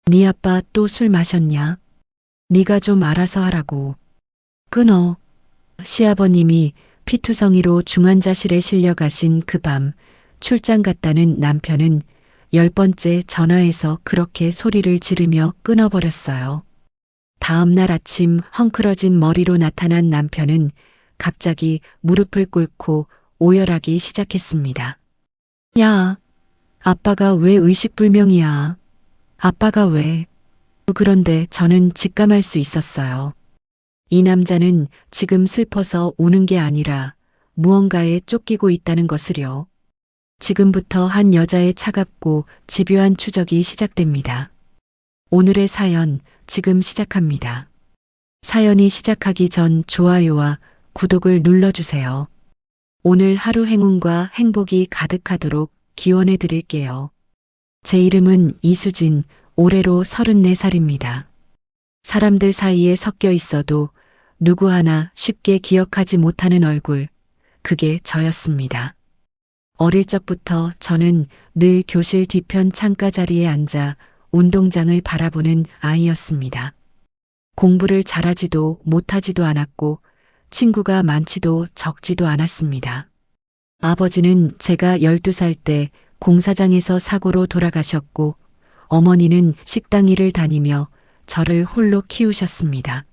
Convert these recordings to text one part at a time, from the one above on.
네 아빠 또 술 마셨냐? 네가 좀 알아서 하라고. 끊어. 시아버님이 피투성이로 중환자실에 실려 가신 그 밤 출장 갔다는 남편은 10번째 전화에서 그렇게 소리를 지르며 끊어버렸어요. 다음 날 아침 헝클어진 머리로 나타난 남편은 갑자기 무릎을 꿇고 오열하기 시작했습니다. 야, 아빠가 왜 의식불명이야? 아빠가 왜? 그런데 저는 직감할 수 있었어요. 이 남자는 지금 슬퍼서 우는 게 아니라 무언가에 쫓기고 있다는 것을요. 지금부터 한 여자의 차갑고 집요한 추적이 시작됩니다. 오늘의 사연 지금 시작합니다. 사연이 시작하기 전 좋아요와 구독을 눌러주세요. 오늘 하루 행운과 행복이 가득하도록 기원해 드릴게요. 제 이름은 이수진, 올해로 34살입니다. 사람들 사이에 섞여 있어도 누구 하나 쉽게 기억하지 못하는 얼굴, 그게 저였습니다. 어릴 적부터 저는 늘 교실 뒤편 창가 자리에 앉아 운동장을 바라보는 아이였습니다. 공부를 잘하지도 못하지도 않았고 친구가 많지도 적지도 않았습니다. 아버지는 제가 12살 때 공사장에서 사고로 돌아가셨고 어머니는 식당 일을 다니며 저를 홀로 키우셨습니다.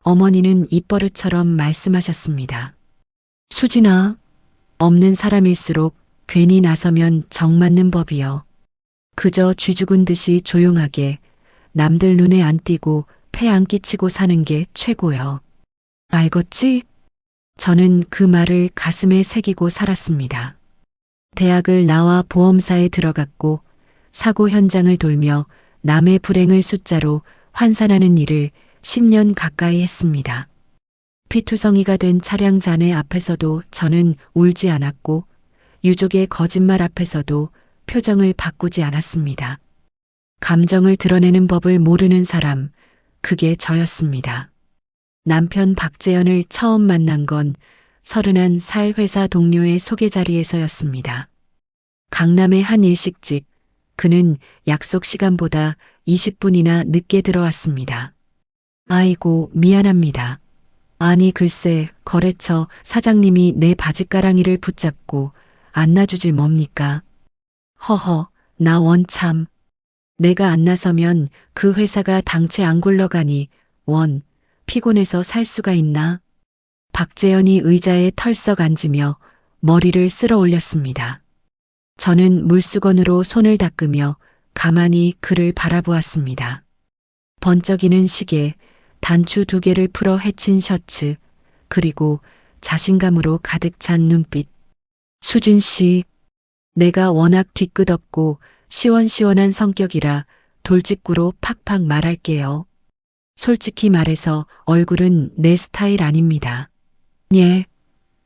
어머니는 입버릇처럼 말씀하셨습니다. 수진아, 없는 사람일수록 괜히 나서면 정 맞는 법이여. 그저 쥐 죽은 듯이 조용하게 남들 눈에 안 띄고 폐 안 끼치고 사는 게 최고여. 알겠지? 저는 그 말을 가슴에 새기고 살았습니다. 대학을 나와 보험사에 들어갔고 사고 현장을 돌며 남의 불행을 숫자로 환산하는 일을 10년 가까이 했습니다. 피투성이가 된 차량 잔해 앞에서도 저는 울지 않았고 유족의 거짓말 앞에서도 표정을 바꾸지 않았습니다. 감정을 드러내는 법을 모르는 사람, 그게 저였습니다. 남편 박재현을 처음 만난 건 31살 회사 동료의 소개 자리에서였습니다. 강남의 한 일식집, 그는 약속 시간보다 20분이나 늦게 들어왔습니다. 아이고, 미안합니다. 아니 글쎄 거래처 사장님이 내 바짓가랑이를 붙잡고 안 놔주질 뭡니까? 허허, 나 원참. 내가 안 나서면 그 회사가 당최 안 굴러가니 원, 피곤해서 살 수가 있나? 박재현이 의자에 털썩 앉으며 머리를 쓸어 올렸습니다. 저는 물수건으로 손을 닦으며 가만히 그를 바라보았습니다. 번쩍이는 시계, 단추 2개를 풀어 헤친 셔츠, 그리고 자신감으로 가득 찬 눈빛. 수진 씨, 내가 워낙 뒤끝없고 시원시원한 성격이라 돌직구로 팍팍 말할게요. 솔직히 말해서 얼굴은 내 스타일 아닙니다. 예,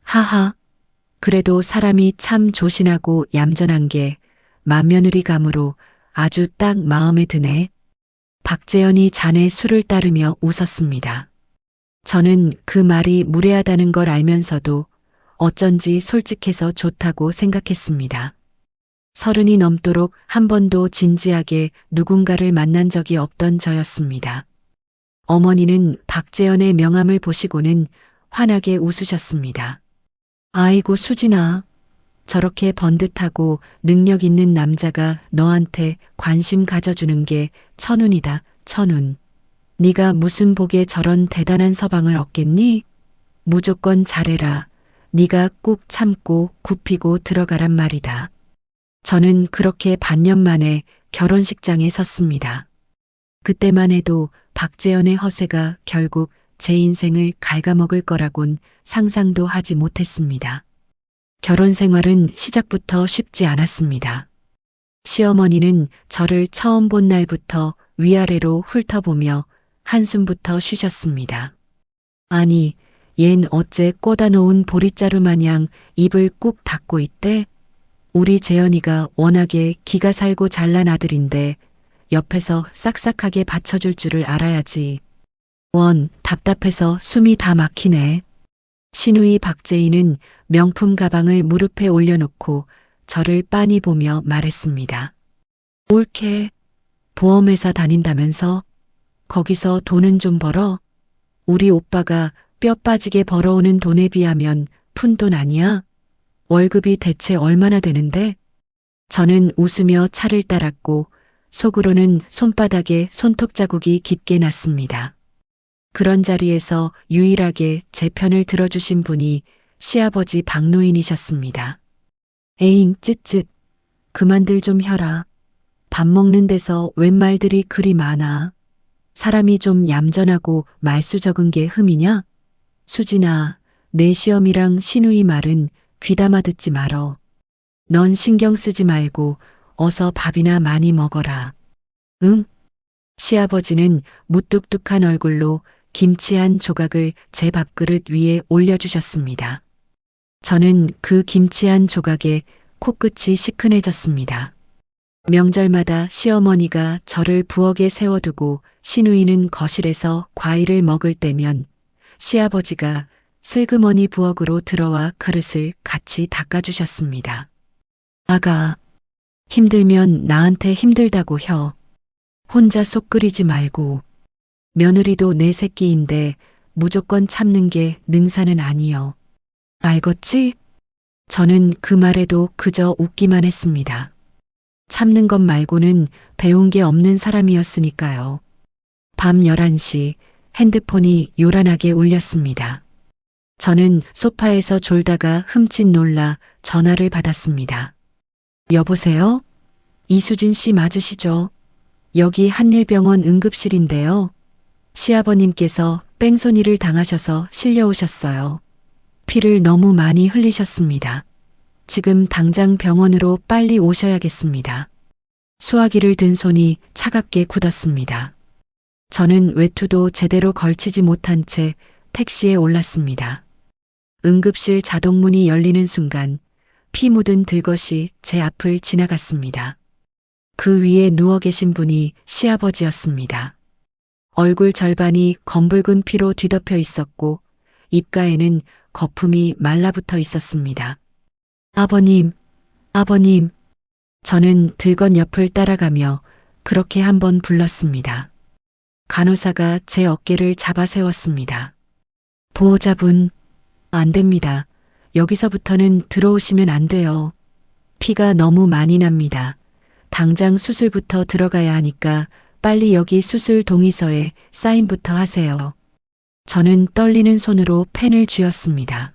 하하. 그래도 사람이 참 조신하고 얌전한 게 맏며느리감으로 아주 딱 마음에 드네. 박재현이 잔에 술을 따르며 웃었습니다. 저는 그 말이 무례하다는 걸 알면서도 어쩐지 솔직해서 좋다고 생각했습니다. 30이 넘도록 한 번도 진지하게 누군가를 만난 적이 없던 저였습니다. 어머니는 박재현의 명함을 보시고는 환하게 웃으셨습니다. 아이고 수진아, 저렇게 번듯하고 능력 있는 남자가 너한테 관심 가져주는 게 천운이다, 천운. 네가 무슨 복에 저런 대단한 서방을 얻겠니? 무조건 잘해라. 네가 꾹 참고 굽히고 들어가란 말이다. 저는 그렇게 반년 만에 결혼식장에 섰습니다. 그때만 해도 박재현의 허세가 결국 제 인생을 갉아먹을 거라곤 상상도 하지 못했습니다. 결혼 생활은 시작부터 쉽지 않았습니다. 시어머니는 저를 처음 본 날부터 위아래로 훑어보며 한숨부터 쉬셨습니다. 아니, 얜 어째 꽂아놓은 보릿자루 마냥 입을 꾹 닫고 있대? 우리 재현이가 워낙에 기가 살고 잘난 아들인데 옆에서 싹싹하게 받쳐줄 줄을 알아야지. 원, 답답해서 숨이 다 막히네. 시누이 박재희는 명품 가방을 무릎에 올려놓고 저를 빤히 보며 말했습니다. 옳게, 보험회사 다닌다면서? 거기서 돈은 좀 벌어? 우리 오빠가 뼈 빠지게 벌어오는 돈에 비하면 푼돈 아니야? 월급이 대체 얼마나 되는데? 저는 웃으며 차를 따랐고 속으로는 손바닥에 손톱 자국이 깊게 났습니다. 그런 자리에서 유일하게 제 편을 들어주신 분이 시아버지 박노인이셨습니다. 에잉 쯧쯧 그만들 좀 혀라. 밥 먹는 데서 웬 말들이 그리 많아. 사람이 좀 얌전하고 말수 적은 게 흠이냐? 수진아, 내 시엄이랑 시누이 말은 귀담아 듣지 말어. 넌 신경 쓰지 말고 어서 밥이나 많이 먹어라. 응? 시아버지는 무뚝뚝한 얼굴로 김치 한 조각을 제 밥그릇 위에 올려주셨습니다. 저는 그 김치 한 조각에 코끝이 시큰해졌습니다. 명절마다 시어머니가 저를 부엌에 세워두고 시누이는 거실에서 과일을 먹을 때면 시아버지가 슬그머니 부엌으로 들어와 그릇을 같이 닦아주셨습니다. 아가, 힘들면 나한테 힘들다고 혀. 혼자 속 끓이지 말고. 며느리도 내 새끼인데 무조건 참는 게 능사는 아니여. 알겠지? 저는 그 말에도 그저 웃기만 했습니다. 참는 것 말고는 배운 게 없는 사람이었으니까요. 밤 11시 핸드폰이 요란하게 울렸습니다. 저는 소파에서 졸다가 흠칫 놀라 전화를 받았습니다. 여보세요? 이수진 씨 맞으시죠? 여기 한일병원 응급실인데요. 시아버님께서 뺑소니를 당하셔서 실려오셨어요. 피를 너무 많이 흘리셨습니다. 지금 당장 병원으로 빨리 오셔야겠습니다. 수화기를 든 손이 차갑게 굳었습니다. 저는 외투도 제대로 걸치지 못한 채 택시에 올랐습니다. 응급실 자동문이 열리는 순간 피 묻은 들것이 제 앞을 지나갔습니다. 그 위에 누워 계신 분이 시아버지였습니다. 얼굴 절반이 검붉은 피로 뒤덮여 있었고 입가에는 거품이 말라붙어 있었습니다. 아버님, 아버님. 저는 들건 옆을 따라가며 그렇게 한번 불렀습니다. 간호사가 제 어깨를 잡아 세웠습니다. 보호자분, 안 됩니다. 여기서부터는 들어오시면 안 돼요. 피가 너무 많이 납니다. 당장 수술부터 들어가야 하니까 빨리 여기 수술 동의서에 사인부터 하세요. 저는 떨리는 손으로 펜을 쥐었습니다.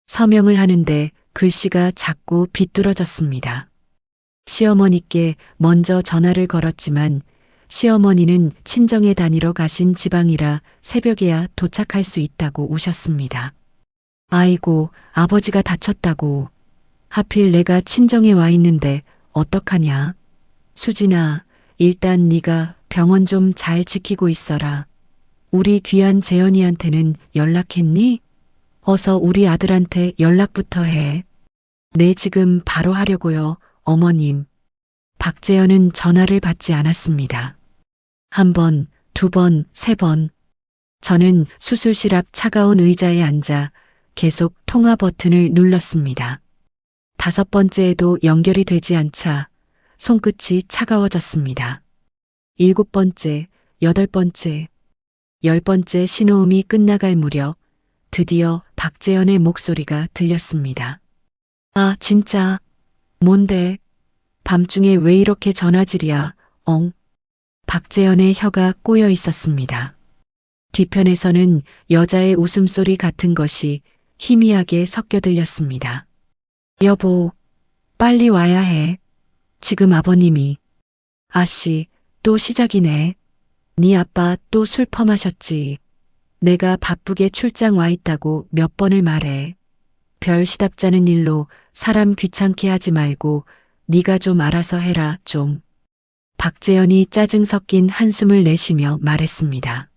서명을 하는데 글씨가 자꾸 비뚤어졌습니다. 시어머니께 먼저 전화를 걸었지만 시어머니는 친정에 다니러 가신 지방이라 새벽에야 도착할 수 있다고 우셨습니다. 아이고, 아버지가 다쳤다고. 하필 내가 친정에 와 있는데 어떡하냐. 수진아, 일단 네가 병원 좀 잘 지키고 있어라. 우리 귀한 재현이한테는 연락했니? 어서 우리 아들한테 연락부터 해. 네, 지금 바로 하려고요, 어머님. 박재현은 전화를 받지 않았습니다. 한 번, 두 번, 세 번. 저는 수술실 앞 차가운 의자에 앉아 계속 통화 버튼을 눌렀습니다. 5번째에도 연결이 되지 않자 손끝이 차가워졌습니다. 7번째, 8번째, 10번째 신호음이 끝나갈 무렵 드디어 박재현의 목소리가 들렸습니다. 아, 진짜. 뭔데? 밤중에 왜 이렇게 전화질이야, 엉. 박재현의 혀가 꼬여 있었습니다. 뒤편에서는 여자의 웃음소리 같은 것이 희미하게 섞여 들렸습니다. 여보, 빨리 와야 해. 지금 아버님이. 아씨, 또 시작이네. 네 아빠 또 술 퍼마셨지. 내가 바쁘게 출장 와 있다고 몇 번을 말해. 별 시답잖은 일로 사람 귀찮게 하지 말고 네가 좀 알아서 해라, 좀. 박재현이 짜증 섞인 한숨을 내쉬며 말했습니다.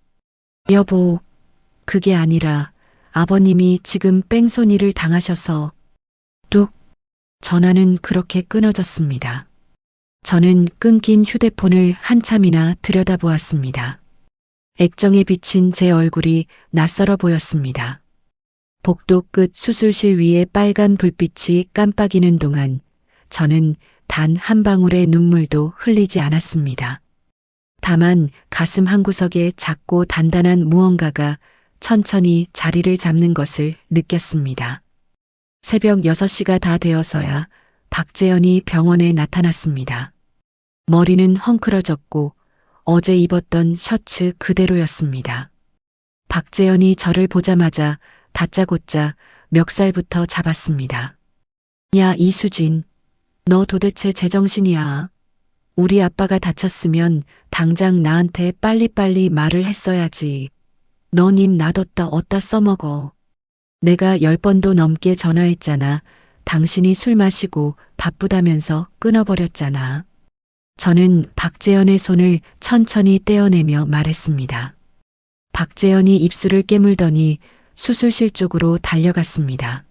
여보, 그게 아니라 아버님이 지금 뺑소니를 당하셔서. 뚝. 전화는 그렇게 끊어졌습니다. 저는 끊긴 휴대폰을 한참이나 들여다보았습니다. 액정에 비친 제 얼굴이 낯설어 보였습니다. 복도 끝 수술실 위에 빨간 불빛이 깜빡이는 동안 저는 단 한 방울의 눈물도 흘리지 않았습니다. 다만 가슴 한구석에 작고 단단한 무언가가 천천히 자리를 잡는 것을 느꼈습니다. 새벽 6시가 다 되어서야 박재현이 병원에 나타났습니다. 머리는 헝클어졌고 어제 입었던 셔츠 그대로였습니다. 박재현이 저를 보자마자 다짜고짜 멱살부터 잡았습니다. 야, 이수진, 너 도대체 제정신이야? 우리 아빠가 다쳤으면 당장 나한테 빨리빨리 말을 했어야지. 넌 입 놔뒀다 어디다 써먹어. 내가 10번도 넘게 전화했잖아. 당신이 술 마시고 바쁘다면서 끊어버렸잖아. 저는 박재현의 손을 천천히 떼어내며 말했습니다. 박재현이 입술을 깨물더니 수술실 쪽으로 달려갔습니다.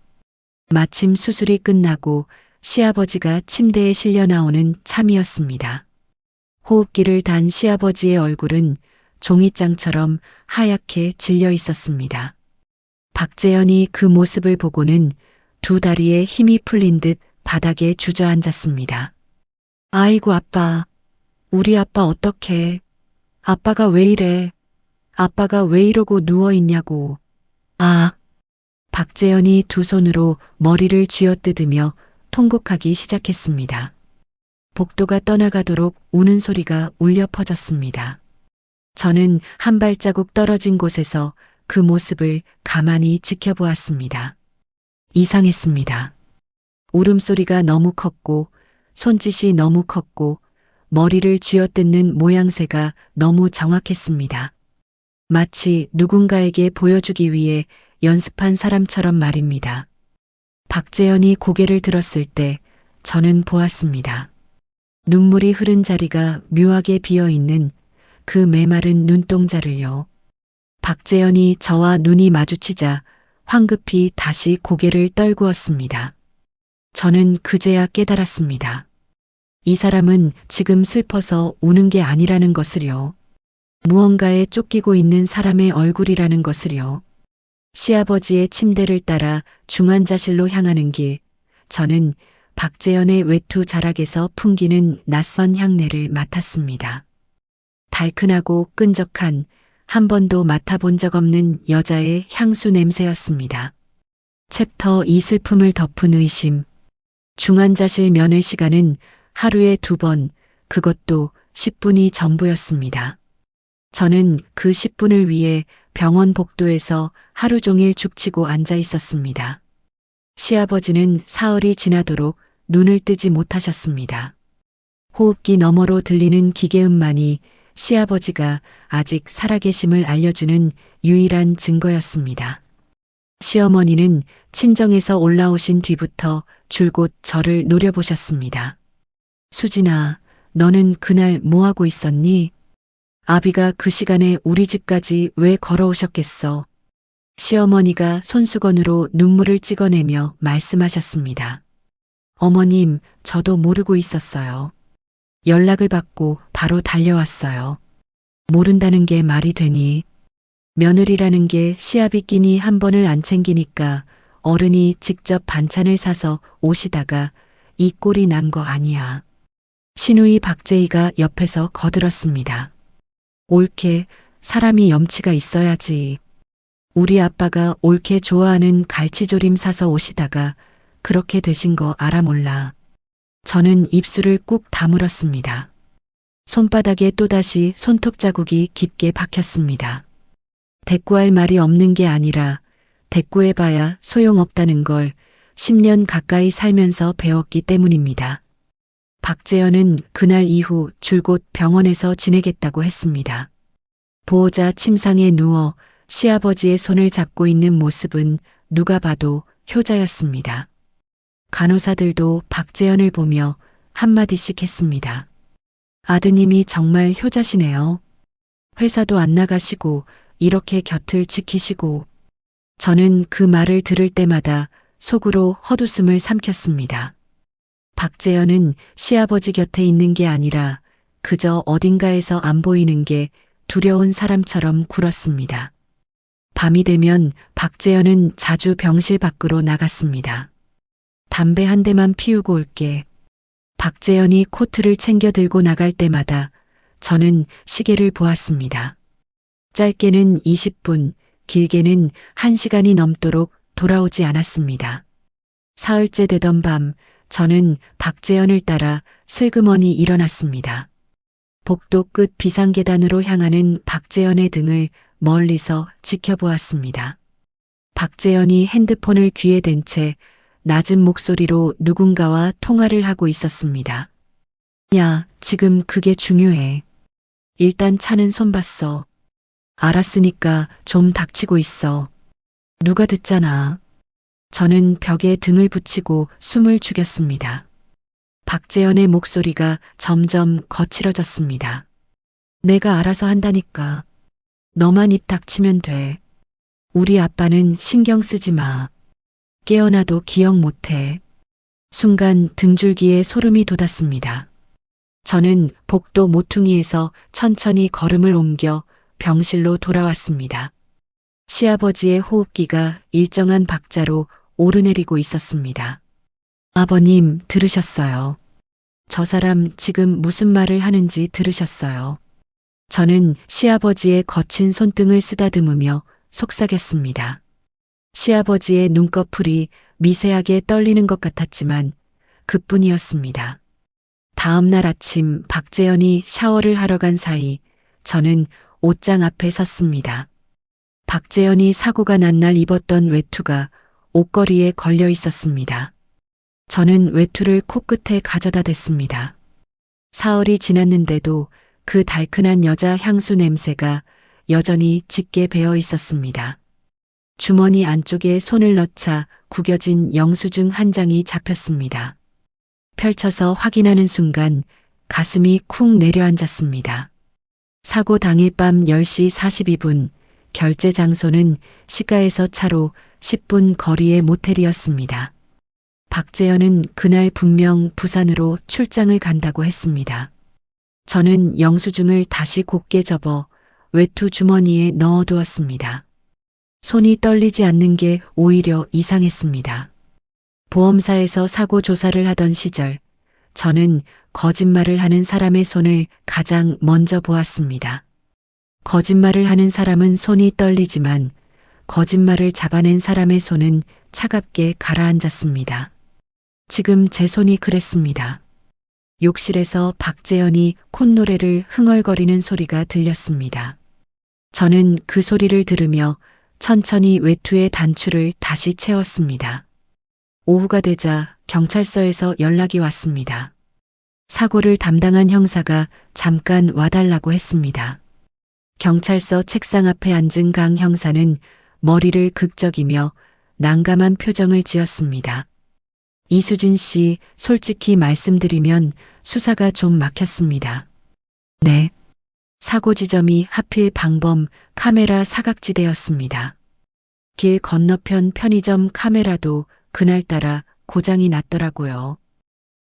마침 수술이 끝나고 시아버지가 침대에 실려 나오는 참이었습니다. 호흡기를 단 시아버지의 얼굴은 종이장처럼 하얗게 질려 있었습니다. 박재현이 그 모습을 보고는 두 다리에 힘이 풀린 듯 바닥에 주저앉았습니다. 아이고 아빠, 우리 아빠 어떡해. 아빠가 왜 이래. 아빠가 왜 이러고 누워있냐고. 아. 박재현이 두 손으로 머리를 쥐어뜯으며 통곡하기 시작했습니다. 복도가 떠나가도록 우는 소리가 울려 퍼졌습니다. 저는 한 발자국 떨어진 곳에서 그 모습을 가만히 지켜보았습니다. 이상했습니다. 울음소리가 너무 컸고 손짓이 너무 컸고 머리를 쥐어뜯는 모양새가 너무 정확했습니다. 마치 누군가에게 보여주기 위해 연습한 사람처럼 말입니다. 박재현이 고개를 들었을 때 저는 보았습니다. 눈물이 흐른 자리가 묘하게 비어있는 그 메마른 눈동자를요. 박재현이 저와 눈이 마주치자 황급히 다시 고개를 떨구었습니다. 저는 그제야 깨달았습니다. 이 사람은 지금 슬퍼서 우는 게 아니라는 것을요. 무언가에 쫓기고 있는 사람의 얼굴이라는 것을요. 시아버지의 침대를 따라 중환자실로 향하는 길, 저는 박재현의 외투 자락에서 풍기는 낯선 향내를 맡았습니다. 달큰하고 끈적한 한 번도 맡아본 적 없는 여자의 향수 냄새였습니다. 챕터 2 슬픔을 덮은 의심. 중환자실 면회 시간은 하루에 2번, 그것도 10분이 전부였습니다. 저는 그 10분을 위해 병원 복도에서 하루 종일 죽치고 앉아 있었습니다. 시아버지는 사흘이 지나도록 눈을 뜨지 못하셨습니다. 호흡기 너머로 들리는 기계음만이 시아버지가 아직 살아계심을 알려주는 유일한 증거였습니다. 시어머니는 친정에서 올라오신 뒤부터 줄곧 저를 노려보셨습니다. 수진아, 너는 그날 뭐하고 있었니? 아비가 그 시간에 우리 집까지 왜 걸어오셨겠어? 시어머니가 손수건으로 눈물을 찍어내며 말씀하셨습니다. 어머님, 저도 모르고 있었어요. 연락을 받고 바로 달려왔어요. 모른다는 게 말이 되니? 며느리라는 게 시아비 끼니 한 번을 안 챙기니까 어른이 직접 반찬을 사서 오시다가 이 꼴이 난 거 아니야. 시누이 박재희가 옆에서 거들었습니다. 옳게 사람이 염치가 있어야지. 우리 아빠가 옳게 좋아하는 갈치조림 사서 오시다가 그렇게 되신 거 알아 몰라. 저는 입술을 꾹 다물었습니다. 손바닥에 또다시 손톱 자국이 깊게 박혔습니다. 대꾸할 말이 없는 게 아니라 대꾸해봐야 소용없다는 걸 10년 가까이 살면서 배웠기 때문입니다. 박재현은 그날 이후 줄곧 병원에서 지내겠다고 했습니다. 보호자 침상에 누워 시아버지의 손을 잡고 있는 모습은 누가 봐도 효자였습니다. 간호사들도 박재현을 보며 한마디씩 했습니다. 아드님이 정말 효자시네요. 회사도 안 나가시고 이렇게 곁을 지키시고. 저는 그 말을 들을 때마다 속으로 헛웃음을 삼켰습니다. 박재현은 시아버지 곁에 있는 게 아니라 그저 어딘가에서 안 보이는 게 두려운 사람처럼 굴었습니다. 밤이 되면 박재현은 자주 병실 밖으로 나갔습니다. 담배 한 대만 피우고 올게. 박재현이 코트를 챙겨 들고 나갈 때마다 저는 시계를 보았습니다. 짧게는 20분, 길게는 1시간이 넘도록 돌아오지 않았습니다. 사흘째 되던 밤, 저는 박재현을 따라 슬그머니 일어났습니다. 복도 끝 비상계단으로 향하는 박재현의 등을 멀리서 지켜보았습니다. 박재현이 핸드폰을 귀에 댄 채 낮은 목소리로 누군가와 통화를 하고 있었습니다. 야, 지금 그게 중요해. 일단 차는 손 봤어. 알았으니까 좀 닥치고 있어. 누가 듣잖아. 저는 벽에 등을 붙이고 숨을 죽였습니다. 박재현의 목소리가 점점 거칠어졌습니다. 내가 알아서 한다니까. 너만 입 닥치면 돼. 우리 아빠는 신경 쓰지 마. 깨어나도 기억 못해. 순간 등줄기에 소름이 돋았습니다. 저는 복도 모퉁이에서 천천히 걸음을 옮겨 병실로 돌아왔습니다. 시아버지의 호흡기가 일정한 박자로 오르내리고 있었습니다. 아버님, 들으셨어요? 저 사람 지금 무슨 말을 하는지 들으셨어요? 저는 시아버지의 거친 손등을 쓰다듬으며 속삭였습니다. 시아버지의 눈꺼풀이 미세하게 떨리는 것 같았지만 그뿐이었습니다. 다음 날 아침 박재현이 샤워를 하러 간 사이 저는 옷장 앞에 섰습니다. 박재현이 사고가 난 날 입었던 외투가 옷걸이에 걸려 있었습니다. 저는 외투를 코끝에 가져다 댔습니다. 사흘이 지났는데도 그 달큰한 여자 향수 냄새가 여전히 짙게 배어 있었습니다. 주머니 안쪽에 손을 넣자 구겨진 영수증 한 장이 잡혔습니다. 펼쳐서 확인하는 순간 가슴이 쿵 내려앉았습니다. 사고 당일 밤 10시 42분, 결제 장소는 시가에서 차로 10분 거리의 모텔이었습니다. 박재현은 그날 분명 부산으로 출장을 간다고 했습니다. 저는 영수증을 다시 곱게 접어 외투 주머니에 넣어두었습니다. 손이 떨리지 않는 게 오히려 이상했습니다. 보험사에서 사고 조사를 하던 시절, 저는 거짓말을 하는 사람의 손을 가장 먼저 보았습니다. 거짓말을 하는 사람은 손이 떨리지만 거짓말을 잡아낸 사람의 손은 차갑게 가라앉았습니다. 지금 제 손이 그랬습니다. 욕실에서 박재현이 콧노래를 흥얼거리는 소리가 들렸습니다. 저는 그 소리를 들으며 천천히 외투의 단추를 다시 채웠습니다. 오후가 되자 경찰서에서 연락이 왔습니다. 사고를 담당한 형사가 잠깐 와달라고 했습니다. 경찰서 책상 앞에 앉은 강 형사는 머리를 극적이며 난감한 표정을 지었습니다. 이수진 씨, 솔직히 말씀드리면 수사가 좀 막혔습니다. 네. 사고 지점이 하필 방범 카메라 사각지대였습니다. 길 건너편 편의점 카메라도 그날따라 고장이 났더라고요.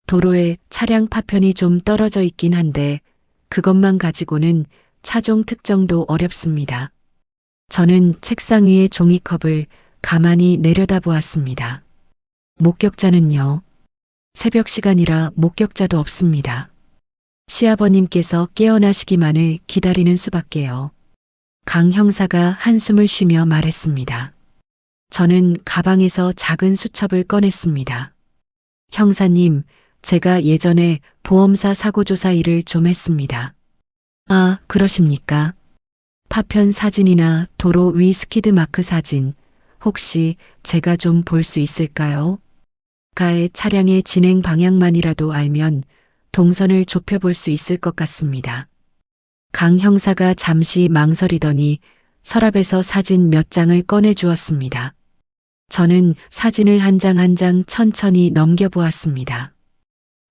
도로에 차량 파편이 좀 떨어져 있긴 한데 그것만 가지고는 차종 특정도 어렵습니다. 저는 책상 위의 종이컵을 가만히 내려다보았습니다. 목격자는요? 새벽 시간이라 목격자도 없습니다. 시아버님께서 깨어나시기만을 기다리는 수밖에요. 강 형사가 한숨을 쉬며 말했습니다. 저는 가방에서 작은 수첩을 꺼냈습니다. 형사님, 제가 예전에 보험사 사고조사 일을 좀 했습니다. 아, 그러십니까? 파편 사진이나 도로 위 스키드 마크 사진, 혹시 제가 좀 볼 수 있을까요? 가의 차량의 진행 방향만이라도 알면 동선을 좁혀볼 수 있을 것 같습니다. 강 형사가 잠시 망설이더니 서랍에서 사진 몇 장을 꺼내 주었습니다. 저는 사진을 한 장 한 장 천천히 넘겨보았습니다.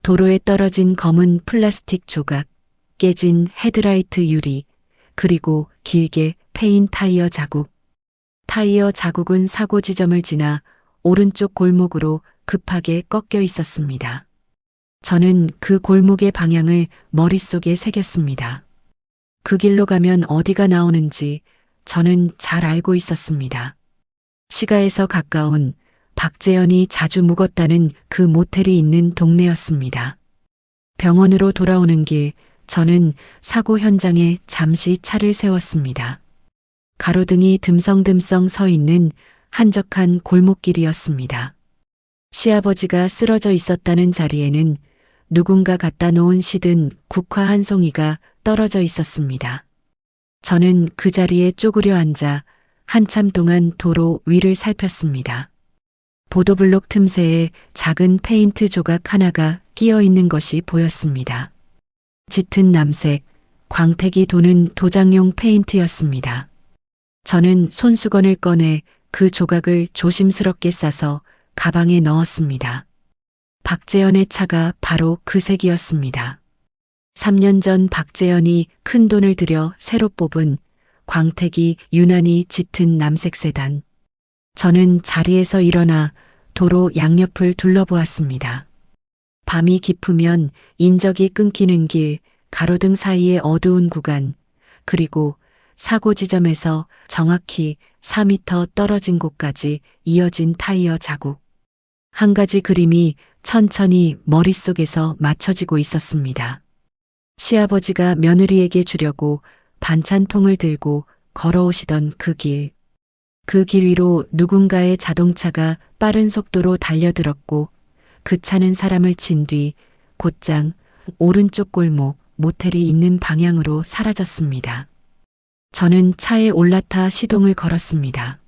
도로에 떨어진 검은 플라스틱 조각, 깨진 헤드라이트 유리, 그리고 길게 패인 타이어 자국. 타이어 자국은 사고 지점을 지나 오른쪽 골목으로 급하게 꺾여 있었습니다. 저는 그 골목의 방향을 머릿속에 새겼습니다. 그 길로 가면 어디가 나오는지 저는 잘 알고 있었습니다. 시가에서 가까운 박재현이 자주 묵었다는 그 모텔이 있는 동네였습니다. 병원으로 돌아오는 길 저는 사고 현장에 잠시 차를 세웠습니다. 가로등이 듬성듬성 서 있는 한적한 골목길이었습니다. 시아버지가 쓰러져 있었다는 자리에는 누군가 갖다 놓은 시든 국화 한 송이가 떨어져 있었습니다. 저는 그 자리에 쪼그려 앉아 한참 동안 도로 위를 살폈습니다. 보도블록 틈새에 작은 페인트 조각 하나가 끼어 있는 것이 보였습니다. 짙은 남색, 광택이 도는 도장용 페인트였습니다. 저는 손수건을 꺼내 그 조각을 조심스럽게 싸서 가방에 넣었습니다. 박재현의 차가 바로 그 색이었습니다. 3년 전 박재현이 큰 돈을 들여 새로 뽑은 광택이 유난히 짙은 남색 세단. 저는 자리에서 일어나 도로 양옆을 둘러보았습니다. 밤이 깊으면 인적이 끊기는 길, 가로등 사이의 어두운 구간, 그리고 사고 지점에서 정확히 4m 떨어진 곳까지 이어진 타이어 자국. 한 가지 그림이 천천히 머릿속에서 맞춰지고 있었습니다. 시아버지가 며느리에게 주려고 반찬통을 들고 걸어오시던 그 길. 그 길 위로 누군가의 자동차가 빠른 속도로 달려들었고 그 차는 사람을 친 뒤 곧장 오른쪽 골목 모텔이 있는 방향으로 사라졌습니다. 저는 차에 올라타 시동을 걸었습니다.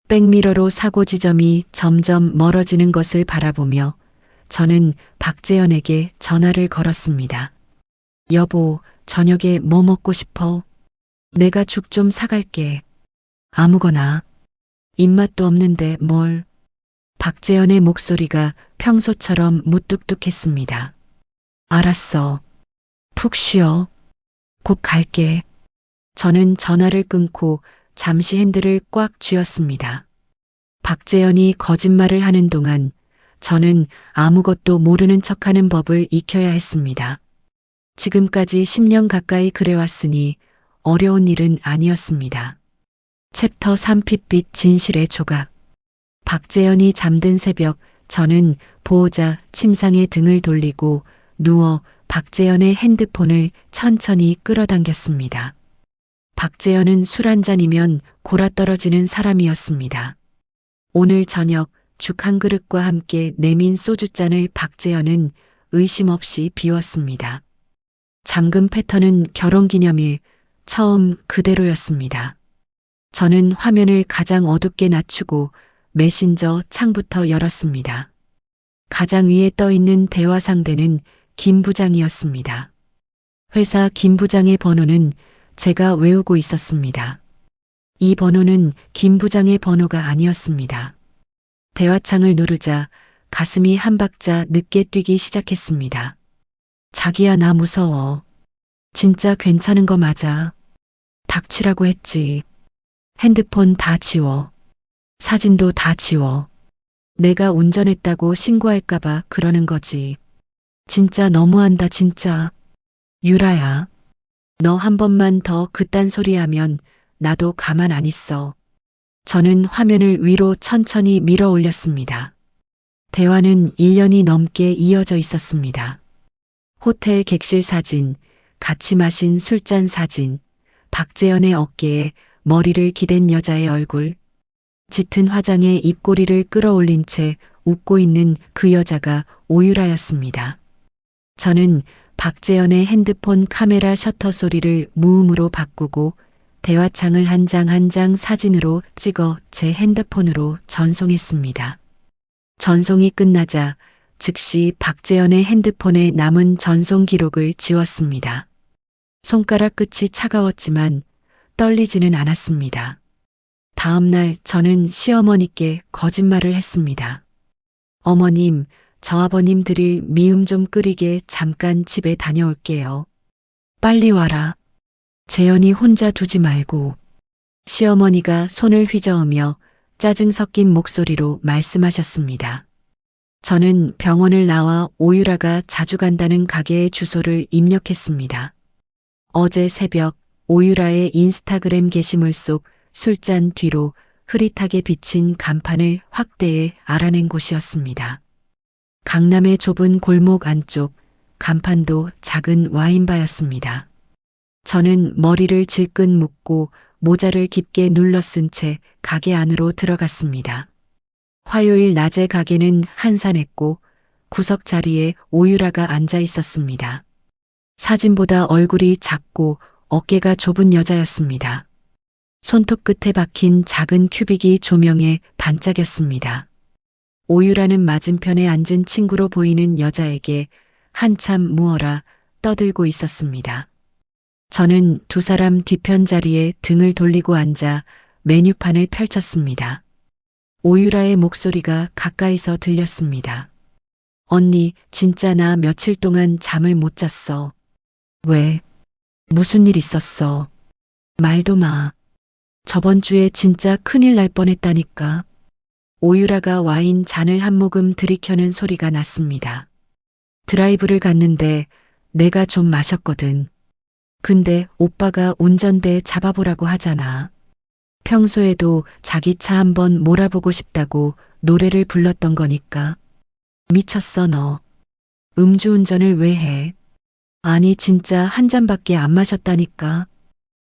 백미러로 사고 지점이 점점 멀어지는 것을 바라보며 저는 박재현에게 전화를 걸었습니다. 여보, 저녁에 뭐 먹고 싶어? 내가 죽 좀 사갈게. 아무거나. 입맛도 없는데 뭘. 박재현의 목소리가 평소처럼 무뚝뚝했습니다. 알았어. 푹 쉬어. 곧 갈게. 저는 전화를 끊고 잠시 핸들을 꽉 쥐었습니다. 박재현이 거짓말을 하는 동안 저는 아무것도 모르는 척하는 법을 익혀야 했습니다. 지금까지 10년 가까이 그래왔으니 어려운 일은 아니었습니다. 챕터 3 핏빛 진실의 조각. 박재현이 잠든 새벽 저는 보호자 침상에 등을 돌리고 누워 박재현의 핸드폰을 천천히 끌어당겼습니다. 박재현은 술 한 잔이면 골아떨어지는 사람이었습니다. 오늘 저녁 죽 한 그릇과 함께 내민 소주잔을 박재현은 의심 없이 비웠습니다. 잠금 패턴은 결혼기념일 처음 그대로였습니다. 저는 화면을 가장 어둡게 낮추고 메신저 창부터 열었습니다. 가장 위에 떠 있는 대화 상대는 김 부장이었습니다. 회사 김 부장의 번호는 제가 외우고 있었습니다. 이 번호는 김 부장의 번호가 아니었습니다. 대화창을 누르자 가슴이 한 박자 늦게 뛰기 시작했습니다. 자기야, 나 무서워. 진짜 괜찮은 거 맞아. 닥치라고 했지. 핸드폰 다 지워. 사진도 다 지워. 내가 운전했다고 신고할까봐 그러는 거지. 진짜 너무한다, 진짜. 유라야. 너 한 번만 더 그딴 소리 하면 나도 가만 안 있어. 저는 화면을 위로 천천히 밀어 올렸습니다. 대화는 1년이 넘게 이어져 있었습니다. 호텔 객실 사진, 같이 마신 술잔 사진, 박재현의 어깨에 머리를 기댄 여자의 얼굴, 짙은 화장에 입꼬리를 끌어올린 채 웃고 있는 그 여자가 오유라였습니다. 저는 박재현의 핸드폰 카메라 셔터 소리를 무음으로 바꾸고 대화창을 한 장 한 장 사진으로 찍어 제 핸드폰으로 전송했습니다. 전송이 끝나자 즉시 박재현의 핸드폰에 남은 전송 기록을 지웠습니다. 손가락 끝이 차가웠지만 떨리지는 않았습니다. 다음 날 저는 시어머니께 거짓말을 했습니다. 어머님, 저 아버님 드릴 미음 좀 끓이게 잠깐 집에 다녀올게요. 빨리 와라. 재현이 혼자 두지 말고. 시어머니가 손을 휘저으며 짜증 섞인 목소리로 말씀하셨습니다. 저는 병원을 나와 오유라가 자주 간다는 가게의 주소를 입력했습니다. 어제 새벽 오유라의 인스타그램 게시물 속 술잔 뒤로 흐릿하게 비친 간판을 확대해 알아낸 곳이었습니다. 강남의 좁은 골목 안쪽 간판도 작은 와인바였습니다. 저는 머리를 질끈 묶고 모자를 깊게 눌러 쓴 채 가게 안으로 들어갔습니다. 화요일 낮에 가게는 한산했고 구석 자리에 오유라가 앉아 있었습니다. 사진보다 얼굴이 작고 어깨가 좁은 여자였습니다. 손톱 끝에 박힌 작은 큐빅이 조명에 반짝였습니다. 오유라는 맞은편에 앉은 친구로 보이는 여자에게 한참 무어라 떠들고 있었습니다. 저는 두 사람 뒤편 자리에 등을 돌리고 앉아 메뉴판을 펼쳤습니다. 오유라의 목소리가 가까이서 들렸습니다. 언니, 진짜 나 며칠 동안 잠을 못 잤어. 왜? 무슨 일 있었어? 말도 마. 저번 주에 진짜 큰일 날 뻔했다니까. 오유라가 와인 잔을 한 모금 들이켜는 소리가 났습니다. 드라이브를 갔는데 내가 좀 마셨거든. 근데 오빠가 운전대 잡아보라고 하잖아. 평소에도 자기 차 한번 몰아보고 싶다고 노래를 불렀던 거니까. 미쳤어 너. 음주운전을 왜 해? 아니 진짜 한 잔밖에 안 마셨다니까.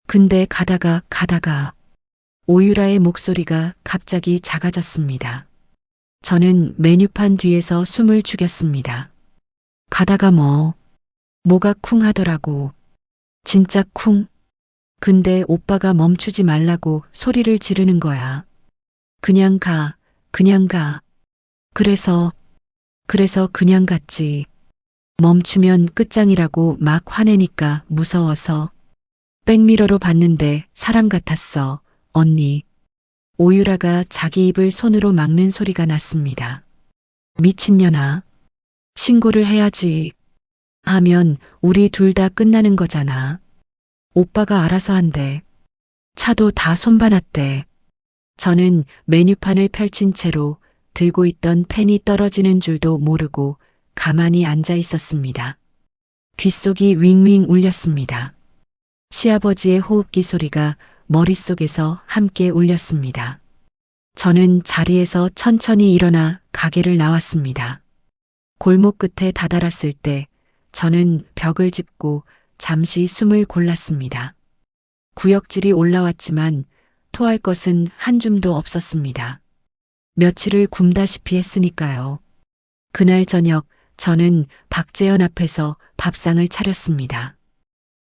근데 가다가 오유라의 목소리가 갑자기 작아졌습니다. 저는 메뉴판 뒤에서 숨을 죽였습니다. 가다가 뭐가 쿵 하더라고. 진짜 쿵. 근데 오빠가 멈추지 말라고 소리를 지르는 거야. 그냥 가. 그래서 그냥 갔지. 멈추면 끝장이라고 막 화내니까 무서워서. 백미러로 봤는데 사람 같았어, 언니. 오유라가 자기 입을 손으로 막는 소리가 났습니다. 미친년아. 신고를 해야지. 하면 우리 둘 다 끝나는 거잖아. 오빠가 알아서 한대. 차도 다 손봐놨대. 저는 메뉴판을 펼친 채로 들고 있던 펜이 떨어지는 줄도 모르고 가만히 앉아 있었습니다. 귓속이 윙윙 울렸습니다. 시아버지의 호흡기 소리가 머릿속에서 함께 울렸습니다. 저는 자리에서 천천히 일어나 가게를 나왔습니다. 골목 끝에 다다랐을 때 저는 벽을 짚고 잠시 숨을 골랐습니다. 구역질이 올라왔지만 토할 것은 한 줌도 없었습니다. 며칠을 굶다시피 했으니까요. 그날 저녁 저는 박재현 앞에서 밥상을 차렸습니다.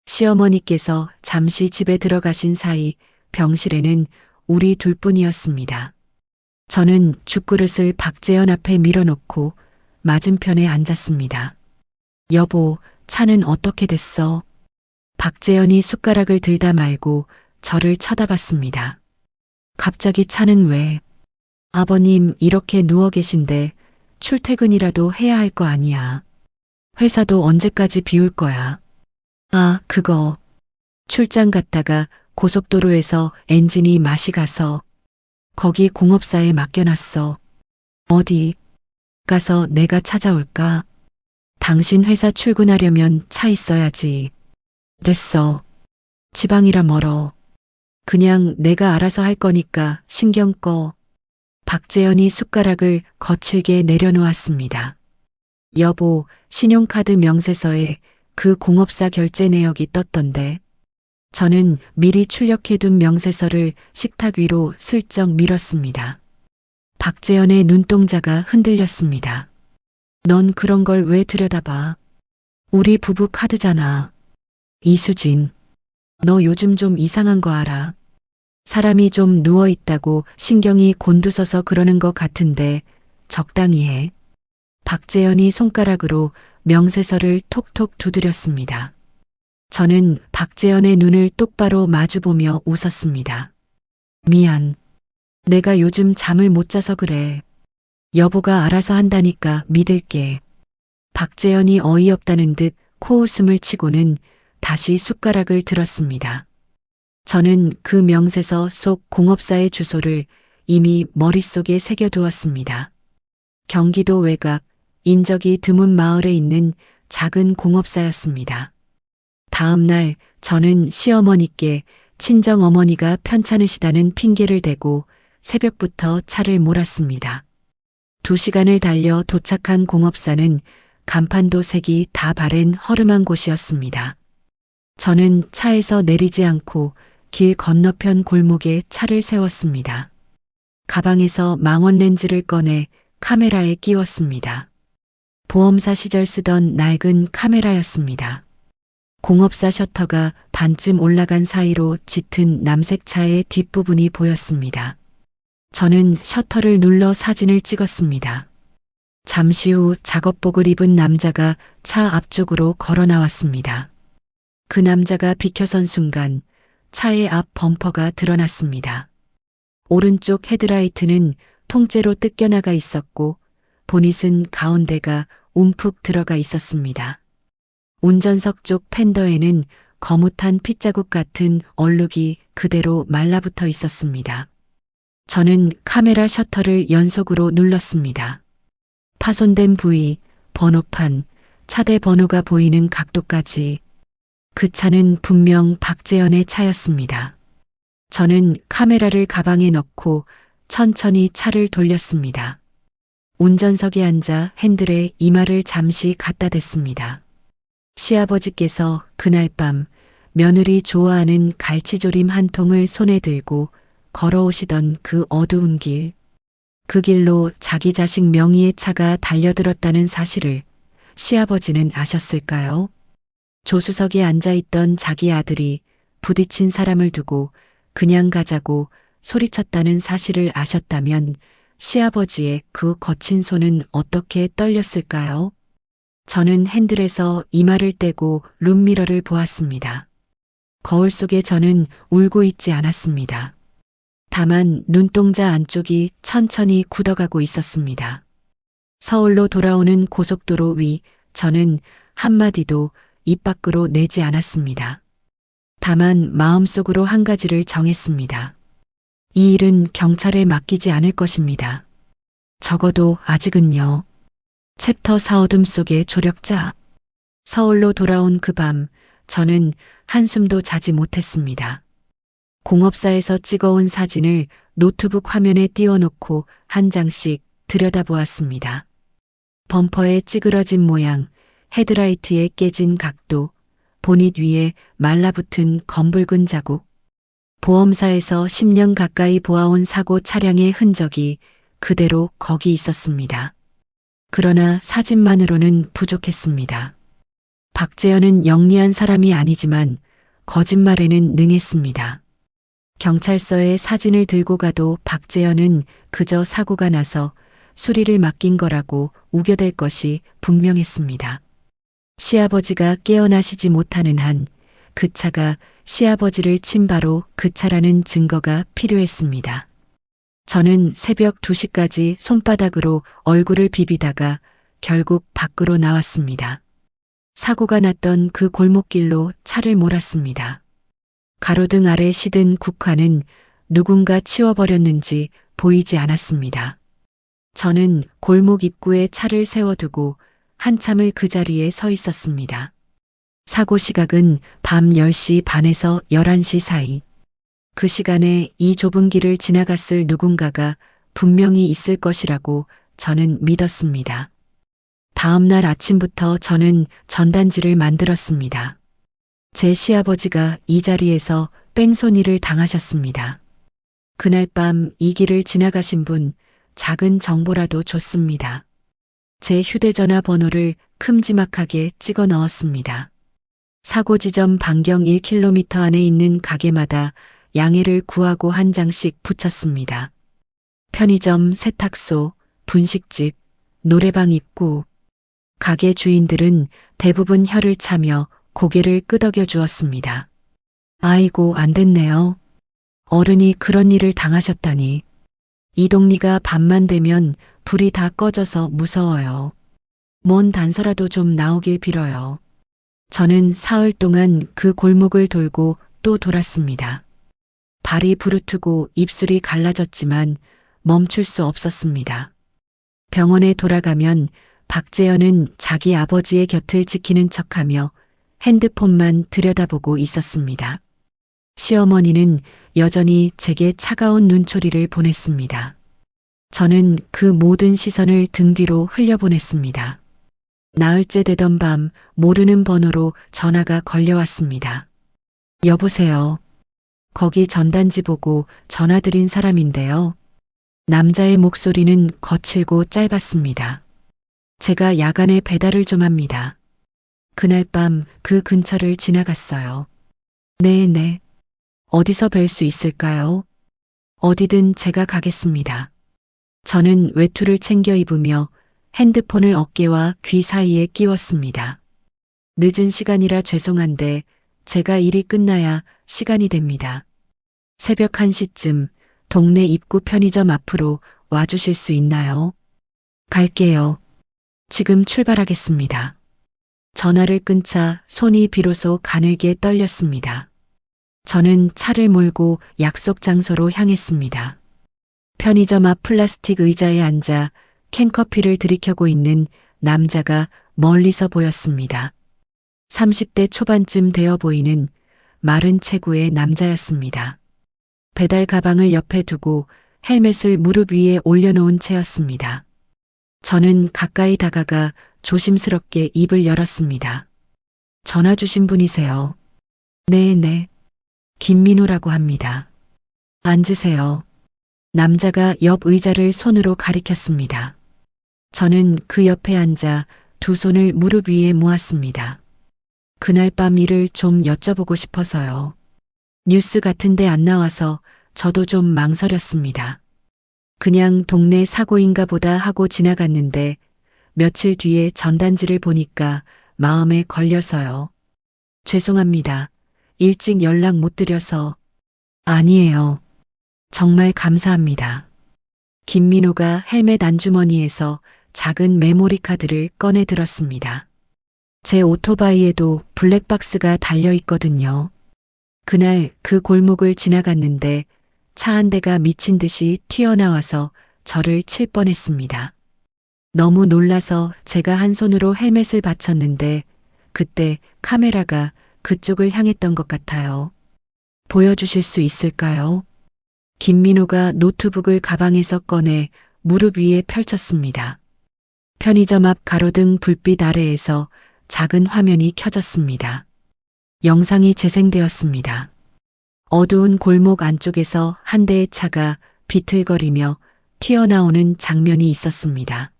시어머니께서 잠시 집에 들어가신 사이 병실에는 우리 둘뿐이었습니다. 저는 죽그릇을 박재현 앞에 밀어놓고 맞은편에 앉았습니다. 여보, 차는 어떻게 됐어? 박재현이 숟가락을 들다 말고 저를 쳐다봤습니다. 갑자기 차는 왜? 아버님 이렇게 누워 계신데 출퇴근이라도 해야 할 거 아니야. 회사도 언제까지 비울 거야. 아, 그거. 출장 갔다가 고속도로에서 엔진이 맛이 가서 거기 공업사에 맡겨놨어. 어디? 가서 내가 찾아올까? 당신 회사 출근하려면 차 있어야지. 됐어. 지방이라 멀어. 그냥 내가 알아서 할 거니까 신경 꺼. 박재현이 숟가락을 거칠게 내려놓았습니다. 여보, 신용카드 명세서에 그 공업사 결제 내역이 떴던데. 저는 미리 출력해둔 명세서를 식탁 위로 슬쩍 밀었습니다. 박재현의 눈동자가 흔들렸습니다. 넌 그런 걸 왜 들여다봐? 우리 부부 카드잖아. 이수진, 너 요즘 좀 이상한 거 알아? 사람이 좀 누워있다고 신경이 곤두서서 그러는 것 같은데 적당히 해. 박재현이 손가락으로 명세서를 톡톡 두드렸습니다. 저는 박재현의 눈을 똑바로 마주보며 웃었습니다. 미안. 내가 요즘 잠을 못 자서 그래. 여보가 알아서 한다니까 믿을게. 박재현이 어이없다는 듯 코웃음을 치고는 다시 숟가락을 들었습니다. 저는 그 명세서 속 공업사의 주소를 이미 머릿속에 새겨두었습니다. 경기도 외곽, 인적이 드문 마을에 있는 작은 공업사였습니다. 다음 날 저는 시어머니께 친정어머니가 편찮으시다는 핑계를 대고 새벽부터 차를 몰았습니다. 2시간을 달려 도착한 공업사는 간판도 색이 다 바랜 허름한 곳이었습니다. 저는 차에서 내리지 않고 길 건너편 골목에 차를 세웠습니다. 가방에서 망원 렌즈를 꺼내 카메라에 끼웠습니다. 보험사 시절 쓰던 낡은 카메라였습니다. 공업사 셔터가 반쯤 올라간 사이로 짙은 남색 차의 뒷부분이 보였습니다. 저는 셔터를 눌러 사진을 찍었습니다. 잠시 후 작업복을 입은 남자가 차 앞쪽으로 걸어 나왔습니다. 그 남자가 비켜선 순간 차의 앞 범퍼가 드러났습니다. 오른쪽 헤드라이트는 통째로 뜯겨나가 있었고 보닛은 가운데가 움푹 들어가 있었습니다. 운전석 쪽 팬더에는 거뭇한 핏자국 같은 얼룩이 그대로 말라붙어 있었습니다. 저는 카메라 셔터를 연속으로 눌렀습니다. 파손된 부위, 번호판, 차대 번호가 보이는 각도까지. 그 차는 분명 박재현의 차였습니다. 저는 카메라를 가방에 넣고 천천히 차를 돌렸습니다. 운전석에 앉아 핸들에 이마를 잠시 갖다 댔습니다. 시아버지께서 그날 밤 며느리 좋아하는 갈치조림 한 통을 손에 들고 걸어오시던 그 어두운 길, 그 길로 자기 자식 명의의 차가 달려들었다는 사실을 시아버지는 아셨을까요? 조수석에 앉아있던 자기 아들이 부딪힌 사람을 두고 그냥 가자고 소리쳤다는 사실을 아셨다면 시아버지의 그 거친 손은 어떻게 떨렸을까요? 저는 핸들에서 이마를 떼고 룸미러를 보았습니다. 거울 속에 저는 울고 있지 않았습니다. 다만 눈동자 안쪽이 천천히 굳어가고 있었습니다. 서울로 돌아오는 고속도로 위 저는 한마디도 입 밖으로 내지 않았습니다. 다만 마음속으로 한 가지를 정했습니다. 이 일은 경찰에 맡기지 않을 것입니다. 적어도 아직은요. 챕터 4 어둠 속의 조력자. 서울로 돌아온 그 밤 저는 한숨도 자지 못했습니다. 공업사에서 찍어온 사진을 노트북 화면에 띄워놓고 한 장씩 들여다보았습니다. 범퍼의 찌그러진 모양, 헤드라이트의 깨진 각도, 보닛 위에 말라붙은 검붉은 자국, 보험사에서 10년 가까이 보아온 사고 차량의 흔적이 그대로 거기 있었습니다. 그러나 사진만으로는 부족했습니다. 박재현은 영리한 사람이 아니지만 거짓말에는 능했습니다. 경찰서에 사진을 들고 가도 박재현은 그저 사고가 나서 수리를 맡긴 거라고 우겨댈 것이 분명했습니다. 시아버지가 깨어나시지 못하는 한 그 차가 시아버지를 친 바로 그 차라는 증거가 필요했습니다. 저는 새벽 2시까지 손바닥으로 얼굴을 비비다가 결국 밖으로 나왔습니다. 사고가 났던 그 골목길로 차를 몰았습니다. 가로등 아래 시든 국화는 누군가 치워버렸는지 보이지 않았습니다. 저는 골목 입구에 차를 세워두고 한참을 그 자리에 서 있었습니다. 사고 시각은 밤 10시 반에서 11시 사이. 그 시간에 이 좁은 길을 지나갔을 누군가가 분명히 있을 것이라고 저는 믿었습니다. 다음 날 아침부터 저는 전단지를 만들었습니다. 제 시아버지가 이 자리에서 뺑소니를 당하셨습니다. 그날 밤 이 길을 지나가신 분 작은 정보라도 줬습니다. 제 휴대전화 번호를 큼지막하게 찍어 넣었습니다. 사고 지점 반경 1km 안에 있는 가게마다 양해를 구하고 한 장씩 붙였습니다. 편의점, 세탁소, 분식집, 노래방 입구. 가게 주인들은 대부분 혀를 차며 고개를 끄덕여 주었습니다. 아이고, 안 됐네요. 어른이 그런 일을 당하셨다니. 이 동리가 밤만 되면 불이 다 꺼져서 무서워요. 뭔 단서라도 좀 나오길 빌어요. 저는 사흘 동안 그 골목을 돌고 또 돌았습니다. 발이 부르트고 입술이 갈라졌지만 멈출 수 없었습니다. 병원에 돌아가면 박재현은 자기 아버지의 곁을 지키는 척하며 핸드폰만 들여다보고 있었습니다. 시어머니는 여전히 제게 차가운 눈초리를 보냈습니다. 저는 그 모든 시선을 등 뒤로 흘려보냈습니다. 나흘째 되던 밤 모르는 번호로 전화가 걸려왔습니다. 여보세요. 거기 전단지 보고 전화드린 사람인데요. 남자의 목소리는 거칠고 짧았습니다. 제가 야간에 배달을 좀 합니다. 그날 밤 그 근처를 지나갔어요. 네네. 어디서 뵐 수 있을까요? 어디든 제가 가겠습니다. 저는 외투를 챙겨 입으며 핸드폰을 어깨와 귀 사이에 끼웠습니다. 늦은 시간이라 죄송한데 제가 일이 끝나야 시간이 됩니다. 새벽 1시쯤 동네 입구 편의점 앞으로 와주실 수 있나요? 갈게요. 지금 출발하겠습니다. 전화를 끊자 손이 비로소 가늘게 떨렸습니다. 저는 차를 몰고 약속 장소로 향했습니다. 편의점 앞 플라스틱 의자에 앉아 캔커피를 들이켜고 있는 남자가 멀리서 보였습니다. 30대 초반쯤 되어 보이는 마른 체구의 남자였습니다. 배달 가방을 옆에 두고 헬멧을 무릎 위에 올려놓은 채였습니다. 저는 가까이 다가가 조심스럽게 입을 열었습니다. 전화 주신 분이세요? 네네. 김민호라고 합니다. 앉으세요. 남자가 옆 의자를 손으로 가리켰습니다. 저는 그 옆에 앉아 두 손을 무릎 위에 모았습니다. 그날 밤 일을 좀 여쭤보고 싶어서요. 뉴스 같은데 안 나와서 저도 좀 망설였습니다. 그냥 동네 사고인가 보다 하고 지나갔는데 며칠 뒤에 전단지를 보니까 마음에 걸려서요. 죄송합니다. 일찍 연락 못 드려서. 아니에요. 정말 감사합니다. 김민호가 헬멧 안주머니에서 작은 메모리 카드를 꺼내 들었습니다. 제 오토바이에도 블랙박스가 달려 있거든요. 그날 그 골목을 지나갔는데 차 한 대가 미친 듯이 튀어나와서 저를 칠 뻔했습니다. 너무 놀라서 제가 한 손으로 헬멧을 받쳤는데 그때 카메라가 그쪽을 향했던 것 같아요. 보여주실 수 있을까요? 김민호가 노트북을 가방에서 꺼내 무릎 위에 펼쳤습니다. 편의점 앞 가로등 불빛 아래에서 작은 화면이 켜졌습니다. 영상이 재생되었습니다. 어두운 골목 안쪽에서 한 대의 차가 비틀거리며 튀어나오는 장면이 있었습니다.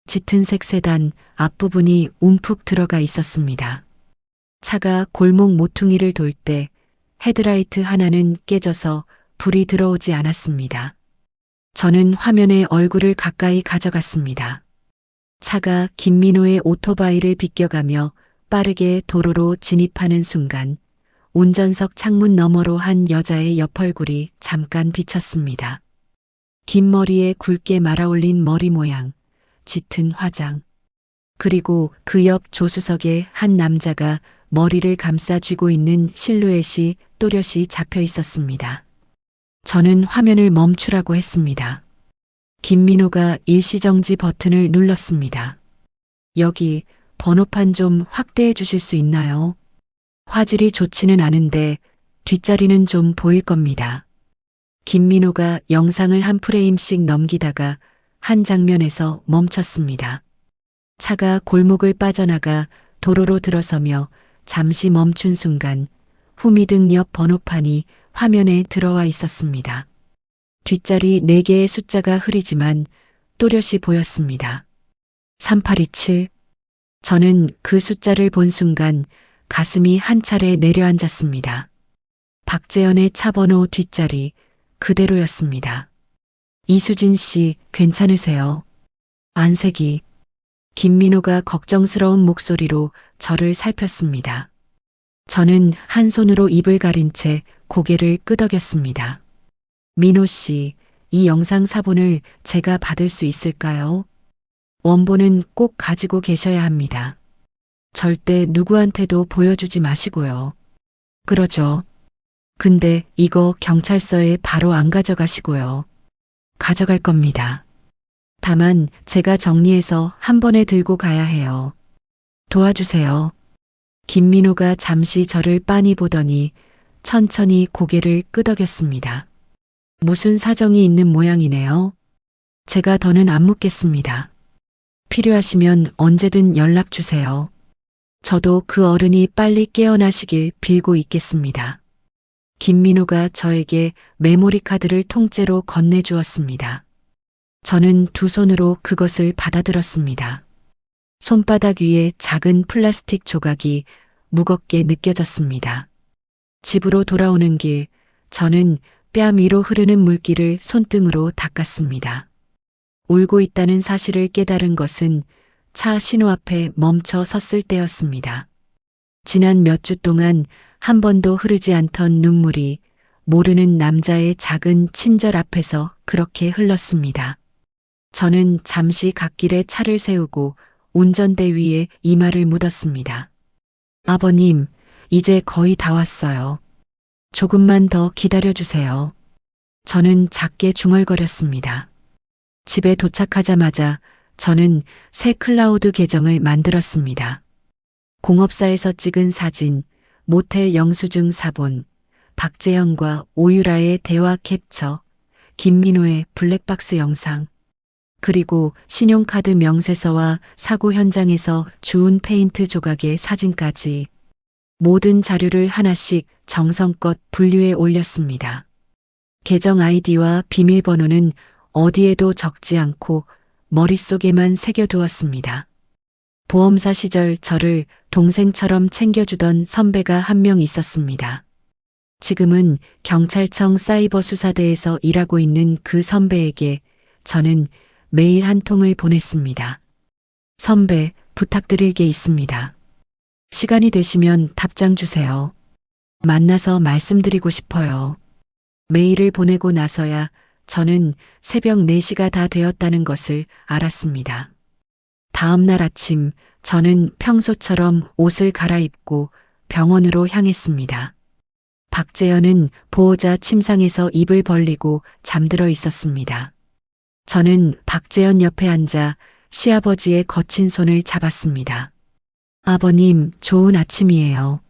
짙은색 세단 앞부분이 움푹 들어가 있었습니다. 차가 골목 모퉁이를 돌 때 헤드라이트 하나는 깨져서 불이 들어오지 않았습니다. 저는 화면에 얼굴을 가까이 가져갔습니다. 차가 김민호의 오토바이를 비껴가며 빠르게 도로로 진입하는 순간 운전석 창문 너머로 한 여자의 옆얼굴이 잠깐 비쳤습니다. 긴 머리에 굵게 말아올린 머리 모양, 짙은 화장. 그리고 그 옆 조수석에 한 남자가 머리를 감싸 쥐고 있는 실루엣이 또렷이 잡혀 있었습니다. 저는 화면을 멈추라고 했습니다. 김민호가 일시정지 버튼을 눌렀습니다. 여기 번호판 좀 확대해 주실 수 있나요? 화질이 좋지는 않은데 뒷자리는 좀 보일 겁니다. 김민호가 영상을 한 프레임씩 넘기다가 한 장면에서 멈췄습니다. 차가 골목을 빠져나가 도로로 들어서며 잠시 멈춘 순간 후미등 옆 번호판이 화면에 들어와 있었습니다. 뒷자리 4개의 숫자가 흐리지만 또렷이 보였습니다. 3827. 저는 그 숫자를 본 순간 가슴이 한 차례 내려앉았습니다. 박재현의 차 번호 뒷자리 그대로였습니다. 이수진 씨 괜찮으세요? 안색이. 김민호가 걱정스러운 목소리로 저를 살폈습니다. 저는 한 손으로 입을 가린 채 고개를 끄덕였습니다. 민호 씨, 이 영상 사본을 제가 받을 수 있을까요? 원본은 꼭 가지고 계셔야 합니다. 절대 누구한테도 보여주지 마시고요. 그러죠. 근데 이거 경찰서에 바로 안 가져가시고요. 가져갈 겁니다. 다만 제가 정리해서 한 번에 들고 가야 해요. 도와주세요. 김민호가 잠시 저를 빤히 보더니 천천히 고개를 끄덕였습니다. 무슨 사정이 있는 모양이네요. 제가 더는 안 묻겠습니다. 필요하시면 언제든 연락 주세요. 저도 그 어른이 빨리 깨어나시길 빌고 있겠습니다. 김민호가 저에게 메모리 카드를 통째로 건네주었습니다. 저는 두 손으로 그것을 받아들었습니다. 손바닥 위에 작은 플라스틱 조각이 무겁게 느껴졌습니다. 집으로 돌아오는 길, 저는 뺨 위로 흐르는 물기를 손등으로 닦았습니다. 울고 있다는 사실을 깨달은 것은 차 신호 앞에 멈춰 섰을 때였습니다. 지난 몇 주 동안 한 번도 흐르지 않던 눈물이 모르는 남자의 작은 친절 앞에서 그렇게 흘렀습니다. 저는 잠시 갓길에 차를 세우고 운전대 위에 이마를 묻었습니다. 아버님, 이제 거의 다 왔어요. 조금만 더 기다려주세요. 저는 작게 중얼거렸습니다. 집에 도착하자마자 저는 새 클라우드 계정을 만들었습니다. 공업사에서 찍은 사진, 모텔 영수증 사본, 박재현과 오유라의 대화 캡처, 김민호의 블랙박스 영상, 그리고 신용카드 명세서와 사고 현장에서 주운 페인트 조각의 사진까지 모든 자료를 하나씩 정성껏 분류해 올렸습니다. 계정 아이디와 비밀번호는 어디에도 적지 않고 머릿속에만 새겨두었습니다. 보험사 시절 저를 동생처럼 챙겨주던 선배가 한 명 있었습니다. 지금은 경찰청 사이버 수사대에서 일하고 있는 그 선배에게 저는 메일 한 통을 보냈습니다. 선배, 부탁드릴 게 있습니다. 시간이 되시면 답장 주세요. 만나서 말씀드리고 싶어요. 메일을 보내고 나서야 저는 새벽 4시가 다 되었다는 것을 알았습니다. 다음 날 아침 저는 평소처럼 옷을 갈아입고 병원으로 향했습니다. 박재현은 보호자 침상에서 입을 벌리고 잠들어 있었습니다. 저는 박재현 옆에 앉아 시아버지의 거친 손을 잡았습니다. 아버님, 좋은 아침이에요.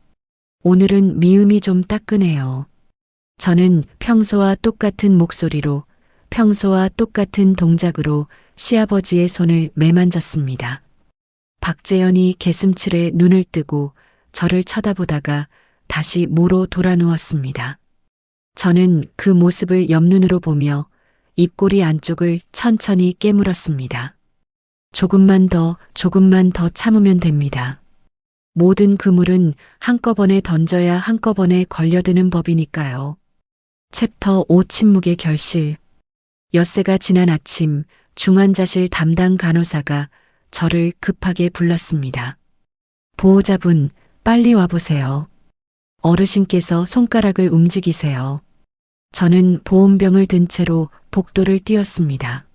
오늘은 미음이 좀 따끈해요. 저는 평소와 똑같은 목소리로, 평소와 똑같은 동작으로 시아버지의 손을 매만졌습니다. 박재현이 개슴칠에 눈을 뜨고 저를 쳐다보다가 다시 모로 돌아 누웠습니다. 저는 그 모습을 옆눈으로 보며 입꼬리 안쪽을 천천히 깨물었습니다. 조금만 더 참으면 됩니다. 모든 그물은 한꺼번에 던져야 한꺼번에 걸려드는 법이니까요. 챕터 5 침묵의 결실. 엿새가 지난 아침 중환자실 담당 간호사가 저를 급하게 불렀습니다. 보호자분, 빨리 와보세요. 어르신께서 손가락을 움직이세요. 저는 보온병을 든 채로 복도를 뛰었습니다.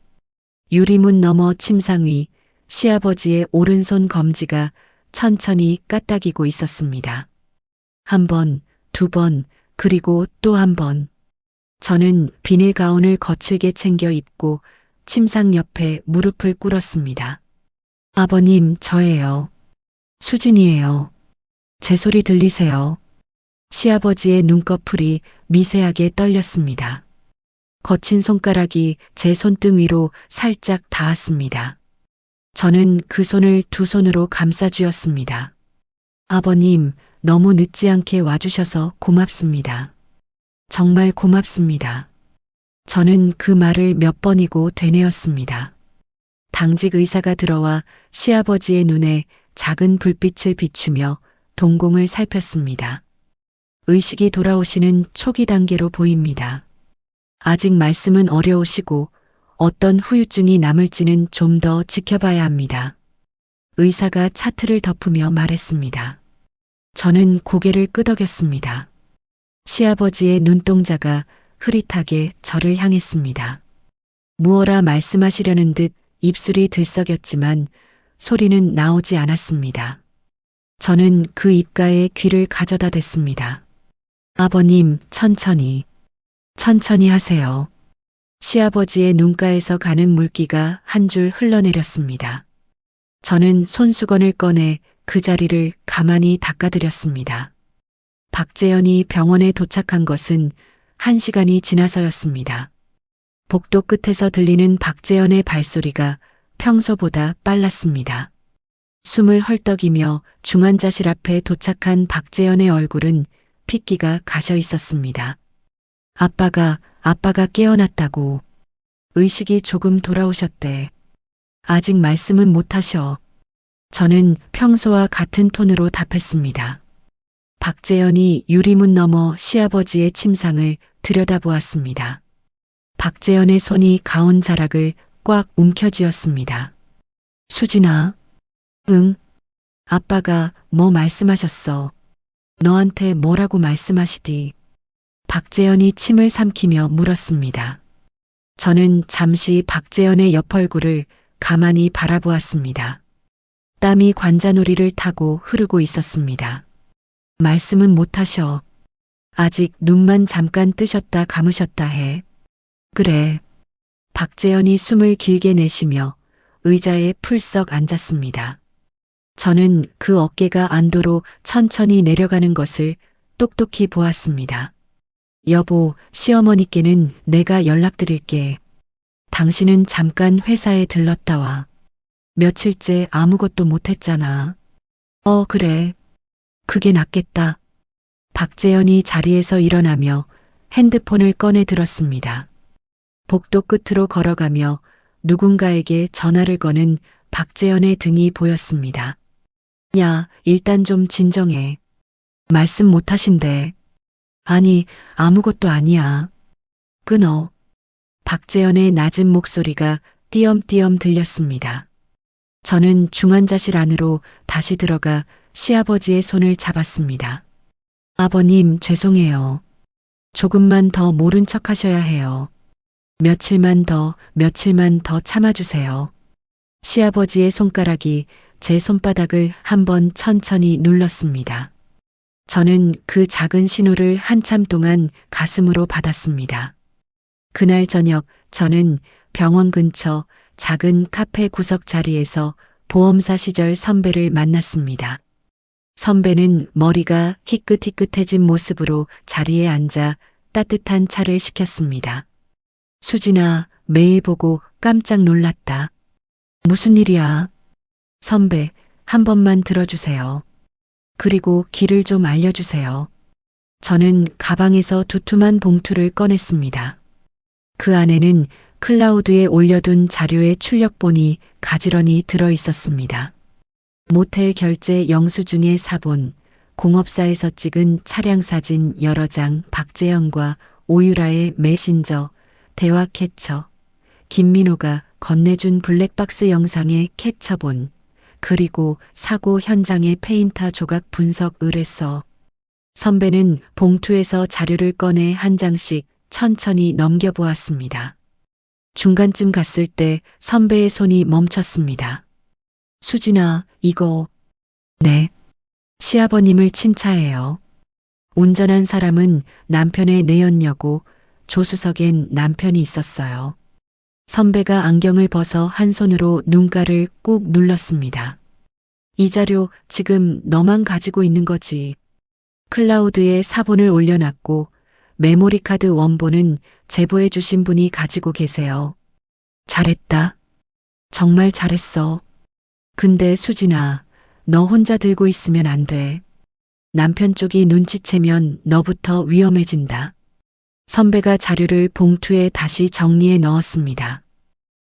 유리문 너머 침상 위 시아버지의 오른손 검지가 천천히 까딱이고 있었습니다. 한 번, 두 번, 그리고 또 한 번. 저는 비닐 가운을 거칠게 챙겨 입고 침상 옆에 무릎을 꿇었습니다. 아버님, 저예요. 수진이에요. 제 소리 들리세요? 시아버지의 눈꺼풀이 미세하게 떨렸습니다. 거친 손가락이 제 손등 위로 살짝 닿았습니다. 저는 그 손을 두 손으로 감싸쥐었습니다. 아버님, 너무 늦지 않게 와주셔서 고맙습니다. 정말 고맙습니다. 저는 그 말을 몇 번이고 되뇌었습니다. 당직 의사가 들어와 시아버지의 눈에 작은 불빛을 비추며 동공을 살폈습니다. 의식이 돌아오시는 초기 단계로 보입니다. 아직 말씀은 어려우시고 어떤 후유증이 남을지는 좀 더 지켜봐야 합니다. 의사가 차트를 덮으며 말했습니다. 저는 고개를 끄덕였습니다. 시아버지의 눈동자가 흐릿하게 저를 향했습니다. 무어라 말씀하시려는 듯 입술이 들썩였지만 소리는 나오지 않았습니다. 저는 그 입가에 귀를 가져다 댔습니다. 아버님, 천천히 하세요. 시아버지의 눈가에서 가는 물기가 한 줄 흘러내렸습니다. 저는 손수건을 꺼내 그 자리를 가만히 닦아드렸습니다. 박재현이 병원에 도착한 것은 1시간이 지나서였습니다. 복도 끝에서 들리는 박재현의 발소리가 평소보다 빨랐습니다. 숨을 헐떡이며 중환자실 앞에 도착한 박재현의 얼굴은 핏기가 가셔 있었습니다. 아빠가 깨어났다고. 의식이 조금 돌아오셨대. 아직 말씀은 못하셔. 저는 평소와 같은 톤으로 답했습니다. 박재현이 유리문 너머 시아버지의 침상을 들여다보았습니다. 박재현의 손이 가온 자락을 꽉 움켜쥐었습니다. 수진아. 응. 아빠가 뭐 말씀하셨어? 너한테 뭐라고 말씀하시디? 박재현이 침을 삼키며 물었습니다. 저는 잠시 박재현의 옆 얼굴을 가만히 바라보았습니다. 땀이 관자놀이를 타고 흐르고 있었습니다. 말씀은 못하셔. 아직 눈만 잠깐 뜨셨다 감으셨다 해. 그래. 박재현이 숨을 길게 내쉬며 의자에 풀썩 앉았습니다. 저는 그 어깨가 안도로 천천히 내려가는 것을 똑똑히 보았습니다. 여보, 시어머니께는 내가 연락드릴게. 당신은 잠깐 회사에 들렀다 와. 며칠째 아무것도 못했잖아. 그래. 그게 낫겠다. 박재현이 자리에서 일어나며 핸드폰을 꺼내 들었습니다. 복도 끝으로 걸어가며 누군가에게 전화를 거는 박재현의 등이 보였습니다. 야, 일단 좀 진정해. 말씀 못하신대. 아니, 아무것도 아니야. 끊어. 박재현의 낮은 목소리가 띄엄띄엄 들렸습니다. 저는 중환자실 안으로 다시 들어가 시아버지의 손을 잡았습니다. 아버님, 죄송해요. 조금만 더 모른 척 하셔야 해요. 며칠만 더 참아주세요. 시아버지의 손가락이 제 손바닥을 한번 천천히 눌렀습니다. 저는 그 작은 신호를 한참 동안 가슴으로 받았습니다. 그날 저녁 저는 병원 근처 작은 카페 구석 자리에서 보험사 시절 선배를 만났습니다. 선배는 머리가 희끗희끗해진 모습으로 자리에 앉아 따뜻한 차를 시켰습니다. 수진아, 메일 보고 깜짝 놀랐다. 무슨 일이야? 선배, 한 번만 들어주세요. 그리고 길을 좀 알려주세요. 저는 가방에서 두툼한 봉투를 꺼냈습니다. 그 안에는 클라우드에 올려둔 자료의 출력본이 가지런히 들어 있었습니다. 모텔 결제 영수증의 사본, 공업사에서 찍은 차량 사진 여러 장, 박재현과 오유라의 메신저, 대화 캡처, 김민호가 건네준 블랙박스 영상의 캡처본, 그리고 사고 현장의 페인터 조각 분석 의뢰서. 선배는 봉투에서 자료를 꺼내 한 장씩 천천히 넘겨보았습니다. 중간쯤 갔을 때 선배의 손이 멈췄습니다. 수진아, 이거. 네. 시아버님을 친차해요. 운전한 사람은 남편의 내연녀고 조수석엔 남편이 있었어요. 선배가 안경을 벗어 한 손으로 눈가를 꾹 눌렀습니다. 이 자료 지금 너만 가지고 있는 거지. 클라우드에 사본을 올려놨고 메모리카드 원본은 제보해 주신 분이 가지고 계세요. 잘했다. 정말 잘했어. 근데 수진아, 너 혼자 들고 있으면 안 돼. 남편 쪽이 눈치채면 너부터 위험해진다. 선배가 자료를 봉투에 다시 정리해 넣었습니다.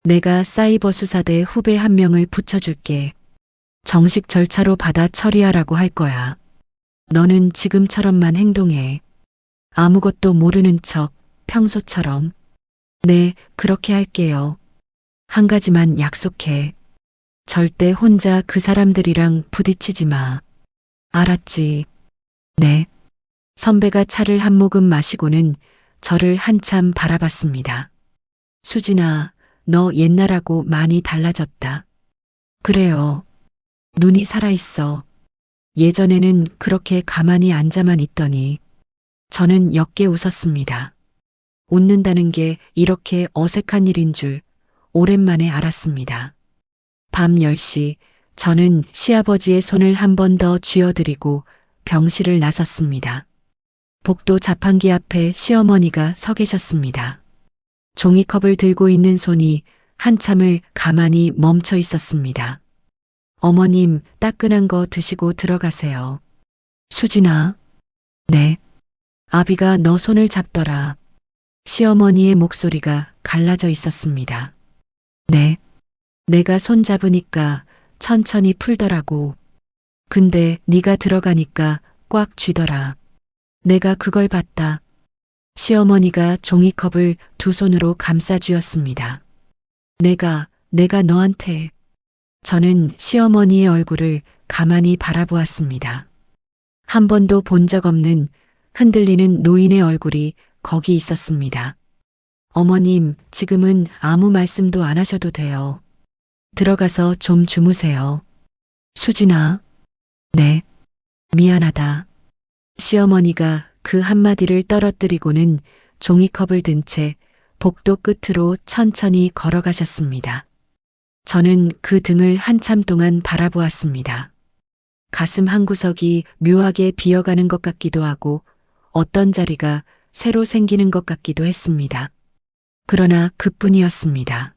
내가 사이버 수사대 후배 한 명을 붙여줄게. 정식 절차로 받아 처리하라고 할 거야. 너는 지금처럼만 행동해. 아무것도 모르는 척, 평소처럼. 네, 그렇게 할게요. 한 가지만 약속해. 절대 혼자 그 사람들이랑 부딪히지 마. 알았지? 네. 선배가 차를 한 모금 마시고는 저를 한참 바라봤습니다. 수진아, 너 옛날하고 많이 달라졌다. 그래요. 눈이 살아있어. 예전에는 그렇게 가만히 앉아만 있더니. 저는 옅게 웃었습니다. 웃는다는 게 이렇게 어색한 일인 줄 오랜만에 알았습니다. 밤 10시 저는 시아버지의 손을 한 번 더 쥐어드리고 병실을 나섰습니다. 복도 자판기 앞에 시어머니가 서 계셨습니다. 종이컵을 들고 있는 손이 한참을 가만히 멈춰 있었습니다. 어머님, 따끈한 거 드시고 들어가세요. 수진아. 네. 아비가 너 손을 잡더라. 시어머니의 목소리가 갈라져 있었습니다. 네. 내가 손 잡으니까 천천히 풀더라고. 근데 네가 들어가니까 꽉 쥐더라. 내가 그걸 봤다. 시어머니가 종이컵을 두 손으로 감싸 쥐었습니다. 내가 너한테. 저는 시어머니의 얼굴을 가만히 바라보았습니다. 한 번도 본 적 없는 흔들리는 노인의 얼굴이 거기 있었습니다. 어머님, 지금은 아무 말씀도 안 하셔도 돼요. 들어가서 좀 주무세요. 수진아. 네. 미안하다. 시어머니가 그 한마디를 떨어뜨리고는 종이컵을 든 채 복도 끝으로 천천히 걸어가셨습니다. 저는 그 등을 한참 동안 바라보았습니다. 가슴 한구석이 묘하게 비어가는 것 같기도 하고 어떤 자리가 새로 생기는 것 같기도 했습니다. 그러나 그뿐이었습니다.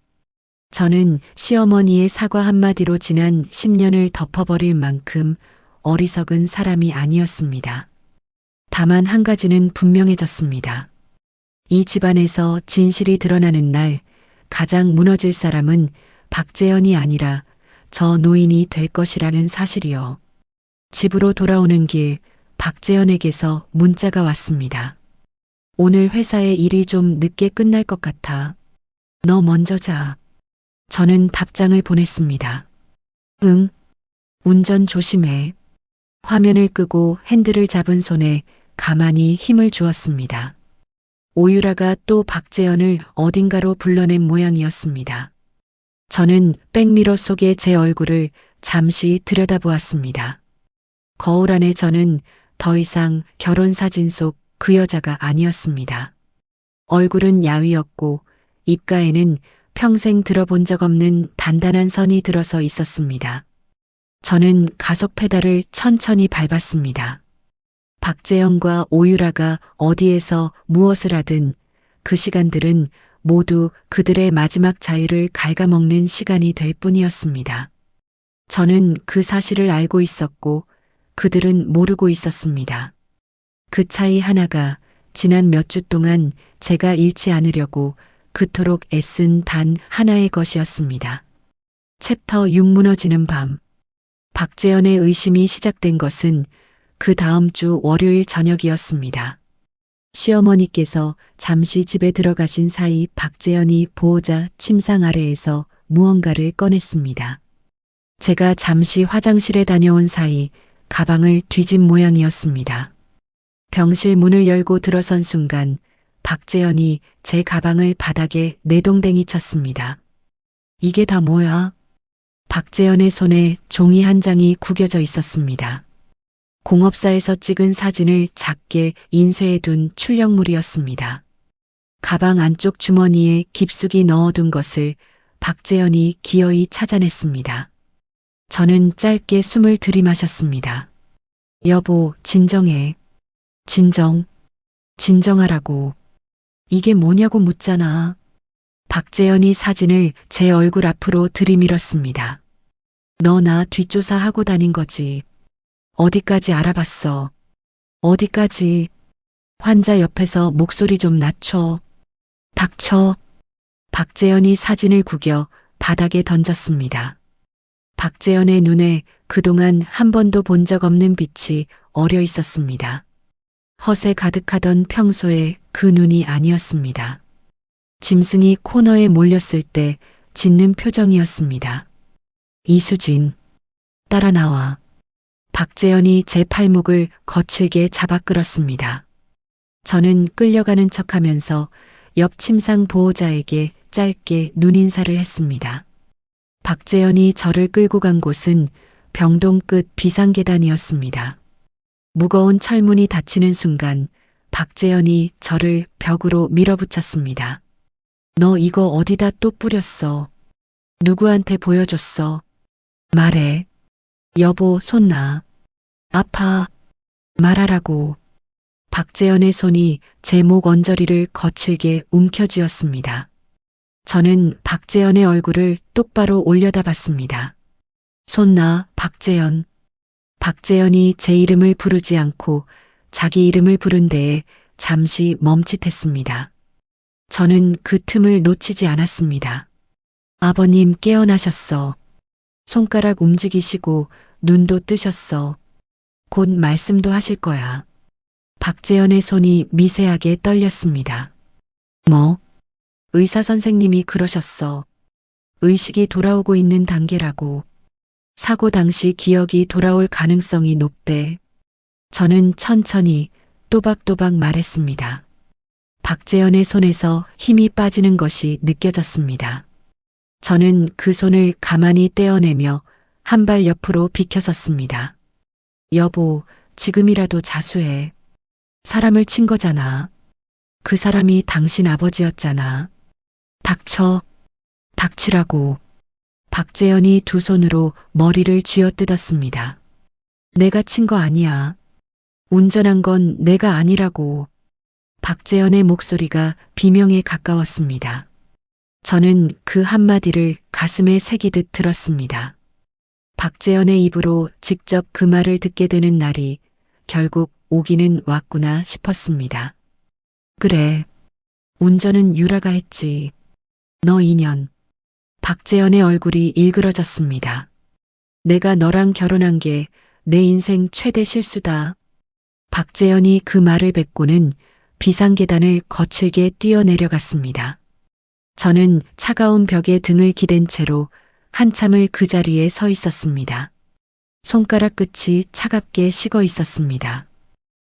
저는 시어머니의 사과 한마디로 지난 10년을 덮어버릴 만큼 어리석은 사람이 아니었습니다. 다만 한 가지는 분명해졌습니다. 이 집안에서 진실이 드러나는 날 가장 무너질 사람은 박재현이 아니라 저 노인이 될 것이라는 사실이요. 집으로 돌아오는 길 박재현에게서 문자가 왔습니다. 오늘 회사에 일이 좀 늦게 끝날 것 같아. 너 먼저 자. 저는 답장을 보냈습니다. 응. 운전 조심해. 화면을 끄고 핸들을 잡은 손에 가만히 힘을 주었습니다. 오유라가 또 박재현을 어딘가로 불러낸 모양이었습니다. 저는 백미러 속의 제 얼굴을 잠시 들여다보았습니다. 거울 안에 저는 더 이상 결혼사진 속 그 여자가 아니었습니다. 얼굴은 야위었고 입가에는 평생 들어본 적 없는 단단한 선이 들어서 있었습니다. 저는 가속 페달을 천천히 밟았습니다. 박재현과 오유라가 어디에서 무엇을 하든 그 시간들은 모두 그들의 마지막 자유를 갉아먹는 시간이 될 뿐이었습니다. 저는 그 사실을 알고 있었고 그들은 모르고 있었습니다. 그 차이 하나가 지난 몇 주 동안 제가 잃지 않으려고 그토록 애쓴 단 하나의 것이었습니다. 챕터 6 무너지는 밤. 박재현의 의심이 시작된 것은 그 다음 주 월요일 저녁이었습니다. 시어머니께서 잠시 집에 들어가신 사이 박재현이 보호자 침상 아래에서 무언가를 꺼냈습니다. 제가 잠시 화장실에 다녀온 사이 가방을 뒤진 모양이었습니다. 병실 문을 열고 들어선 순간 박재현이 제 가방을 바닥에 내동댕이 쳤습니다. 이게 다 뭐야? 박재현의 손에 종이 한 장이 구겨져 있었습니다. 공업사에서 찍은 사진을 작게 인쇄해 둔 출력물이었습니다. 가방 안쪽 주머니에 깊숙이 넣어둔 것을 박재현이 기어이 찾아냈습니다. 저는 짧게 숨을 들이마셨습니다. 여보, 진정해. 진정하라고. 이게 뭐냐고 묻잖아. 박재현이 사진을 제 얼굴 앞으로 들이밀었습니다. 너 나 뒷조사하고 다닌 거지. 어디까지 알아봤어? 어디까지? 환자 옆에서 목소리 좀 낮춰. 닥쳐. 박재현이 사진을 구겨 바닥에 던졌습니다. 박재현의 눈에 그동안 한 번도 본 적 없는 빛이 어려 있었습니다. 허세 가득하던 평소의 그 눈이 아니었습니다. 짐승이 코너에 몰렸을 때 짖는 표정이었습니다. 이수진, 따라 나와. 박재현이 제 팔목을 거칠게 잡아 끌었습니다. 저는 끌려가는 척하면서 옆 침상 보호자에게 짧게 눈인사를 했습니다. 박재현이 저를 끌고 간 곳은 병동 끝 비상계단이었습니다. 무거운 철문이 닫히는 순간 박재현이 저를 벽으로 밀어붙였습니다. 너 이거 어디다 또 뿌렸어? 누구한테 보여줬어? 말해. 여보, 손 놔. 아파. 말하라고. 박재현의 손이 제 목 언저리를 거칠게 움켜쥐었습니다. 저는 박재현의 얼굴을 똑바로 올려다봤습니다. 손나, 박재현. 박재현이 제 이름을 부르지 않고 자기 이름을 부른 데에 잠시 멈칫했습니다. 저는 그 틈을 놓치지 않았습니다. 아버님 깨어나셨어. 손가락 움직이시고 눈도 뜨셨어. 곧 말씀도 하실 거야. 박재현의 손이 미세하게 떨렸습니다. 뭐? 의사 선생님이 그러셨어. 의식이 돌아오고 있는 단계라고. 사고 당시 기억이 돌아올 가능성이 높대. 저는 천천히 또박또박 말했습니다. 박재현의 손에서 힘이 빠지는 것이 느껴졌습니다. 저는 그 손을 가만히 떼어내며 한 발 옆으로 비켜섰습니다. 여보, 지금이라도 자수해. 사람을 친 거잖아. 그 사람이 당신 아버지였잖아. 닥쳐. 닥치라고. 박재현이 두 손으로 머리를 쥐어뜯었습니다. 내가 친 거 아니야. 운전한 건 내가 아니라고. 박재현의 목소리가 비명에 가까웠습니다. 저는 그 한마디를 가슴에 새기듯 들었습니다. 박재현의 입으로 직접 그 말을 듣게 되는 날이 결국 오기는 왔구나 싶었습니다. 그래. 운전은 유라가 했지. 너 인연. 박재현의 얼굴이 일그러졌습니다. 내가 너랑 결혼한 게 내 인생 최대 실수다. 박재현이 그 말을 뱉고는 비상계단을 거칠게 뛰어내려갔습니다. 저는 차가운 벽에 등을 기댄 채로 한참을 그 자리에 서 있었습니다. 손가락 끝이 차갑게 식어 있었습니다.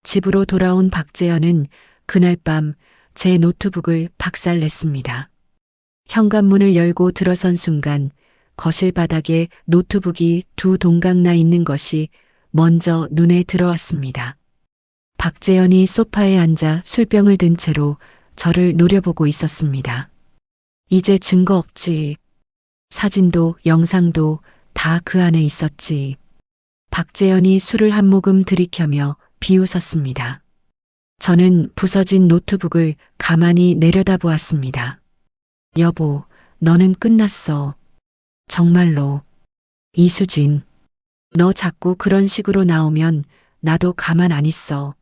집으로 돌아온 박재현은 그날 밤 제 노트북을 박살냈습니다. 현관문을 열고 들어선 순간 거실 바닥에 노트북이 두 동강 나 있는 것이 먼저 눈에 들어왔습니다. 박재현이 소파에 앉아 술병을 든 채로 저를 노려보고 있었습니다. 이제 증거 없지. 사진도 영상도 다 그 안에 있었지. 박재현이 술을 한 모금 들이켜며 비웃었습니다. 저는 부서진 노트북을 가만히 내려다보았습니다. 여보, 너는 끝났어. 정말로. 이수진, 너 자꾸 그런 식으로 나오면 나도 가만 안 있어.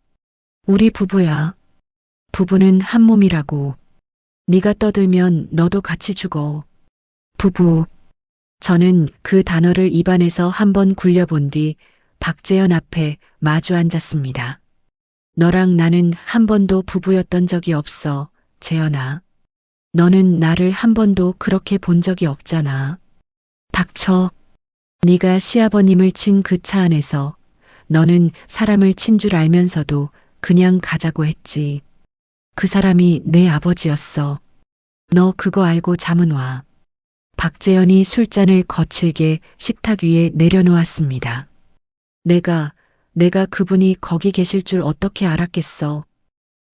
우리 부부야. 부부는 한 몸이라고. 네가 떠들면 너도 같이 죽어. 부부. 저는 그 단어를 입안에서 한번 굴려본 뒤 박재현 앞에 마주 앉았습니다. 너랑 나는 한 번도 부부였던 적이 없어, 재현아. 너는 나를 한 번도 그렇게 본 적이 없잖아. 닥쳐. 네가 시아버님을 친 그 차 안에서 너는 사람을 친 줄 알면서도 그냥 가자고 했지. 그 사람이 내 아버지였어. 너 그거 알고 잠은 와. 박재현이 술잔을 거칠게 식탁 위에 내려놓았습니다. 내가 그분이 거기 계실 줄 어떻게 알았겠어.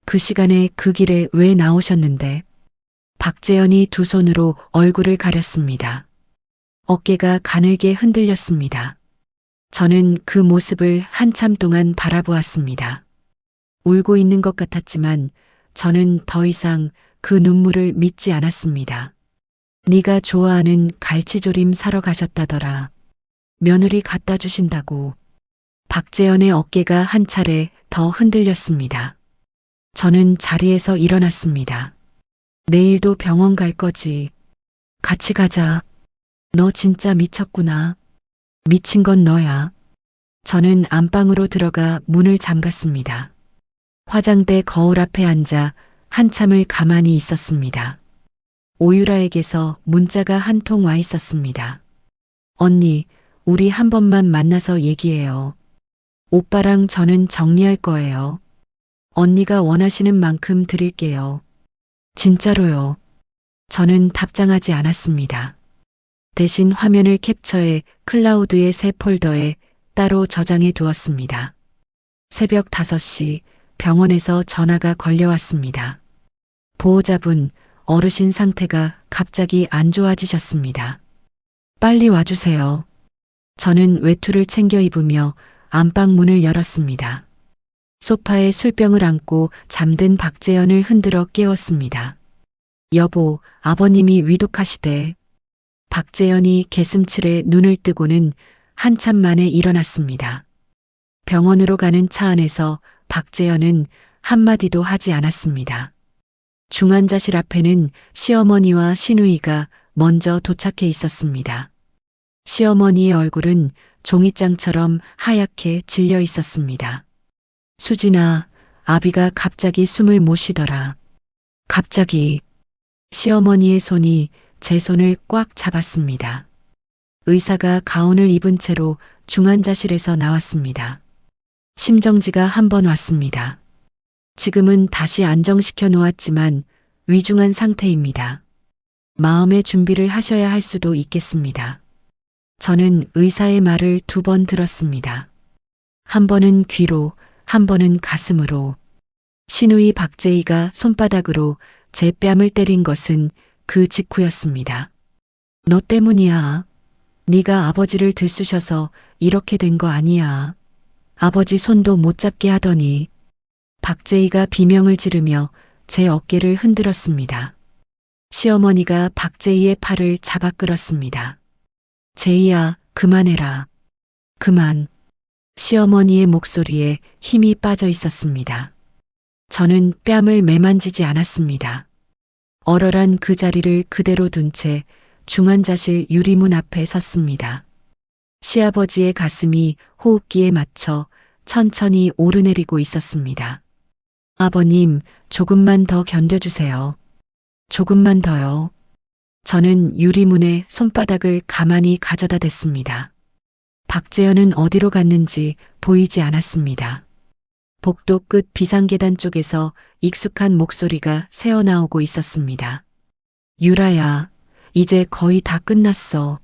그 시간에 그 길에 왜 나오셨는데. 박재현이 두 손으로 얼굴을 가렸습니다. 어깨가 가늘게 흔들렸습니다. 저는 그 모습을 한참 동안 바라보았습니다. 울고 있는 것 같았지만 저는 더 이상 그 눈물을 믿지 않았습니다. 네가 좋아하는 갈치조림 사러 가셨다더라. 며느리 갖다 주신다고. 박재현의 어깨가 한 차례 더 흔들렸습니다. 저는 자리에서 일어났습니다. 내일도 병원 갈 거지. 같이 가자. 너 진짜 미쳤구나. 미친 건 너야. 저는 안방으로 들어가 문을 잠갔습니다. 화장대 거울 앞에 앉아 한참을 가만히 있었습니다. 오유라에게서 문자가 한 통 와 있었습니다. 언니, 우리 한 번만 만나서 얘기해요. 오빠랑 저는 정리할 거예요. 언니가 원하시는 만큼 드릴게요. 진짜로요. 저는 답장하지 않았습니다. 대신 화면을 캡처해 클라우드의 새 폴더에 따로 저장해 두었습니다. 새벽 5시 병원에서 전화가 걸려왔습니다. 보호자분, 어르신 상태가 갑자기 안 좋아지셨습니다. 빨리 와주세요. 저는 외투를 챙겨 입으며 안방 문을 열었습니다. 소파에 술병을 안고 잠든 박재현을 흔들어 깨웠습니다. 여보, 아버님이 위독하시대. 박재현이 개슴츠레 눈을 뜨고는 한참 만에 일어났습니다. 병원으로 가는 차 안에서 박재현은 한마디도 하지 않았습니다. 중환자실 앞에는 시어머니와 시누이가 먼저 도착해 있었습니다. 시어머니의 얼굴은 종이장처럼 하얗게 질려 있었습니다. 수진아, 아비가 갑자기 숨을 못 쉬더라. 갑자기 시어머니의 손이 제 손을 꽉 잡았습니다. 의사가 가운을 입은 채로 중환자실에서 나왔습니다. 심정지가 한 번 왔습니다. 지금은 다시 안정시켜 놓았지만 위중한 상태입니다. 마음의 준비를 하셔야 할 수도 있겠습니다. 저는 의사의 말을 2번 들었습니다. 한 번은 귀로, 한 번은 가슴으로. 시누이 박재희가 손바닥으로 제 뺨을 때린 것은 그 직후였습니다. 너 때문이야. 네가 아버지를 들쑤셔서 이렇게 된 거 아니야. 아버지 손도 못 잡게 하더니. 박재희가 비명을 지르며 제 어깨를 흔들었습니다. 시어머니가 박재희의 팔을 잡아 끌었습니다. 재희야, 그만해라. 그만. 시어머니의 목소리에 힘이 빠져 있었습니다. 저는 뺨을 매만지지 않았습니다. 얼얼한 그 자리를 그대로 둔 채 중환자실 유리문 앞에 섰습니다. 시아버지의 가슴이 호흡기에 맞춰 천천히 오르내리고 있었습니다. 아버님, 조금만 더 견뎌주세요. 조금만 더요. 저는 유리문에 손바닥을 가만히 가져다 댔습니다. 박재현은 어디로 갔는지 보이지 않았습니다. 복도 끝 비상계단 쪽에서 익숙한 목소리가 새어나오고 있었습니다. 유라야, 이제 거의 다 끝났어.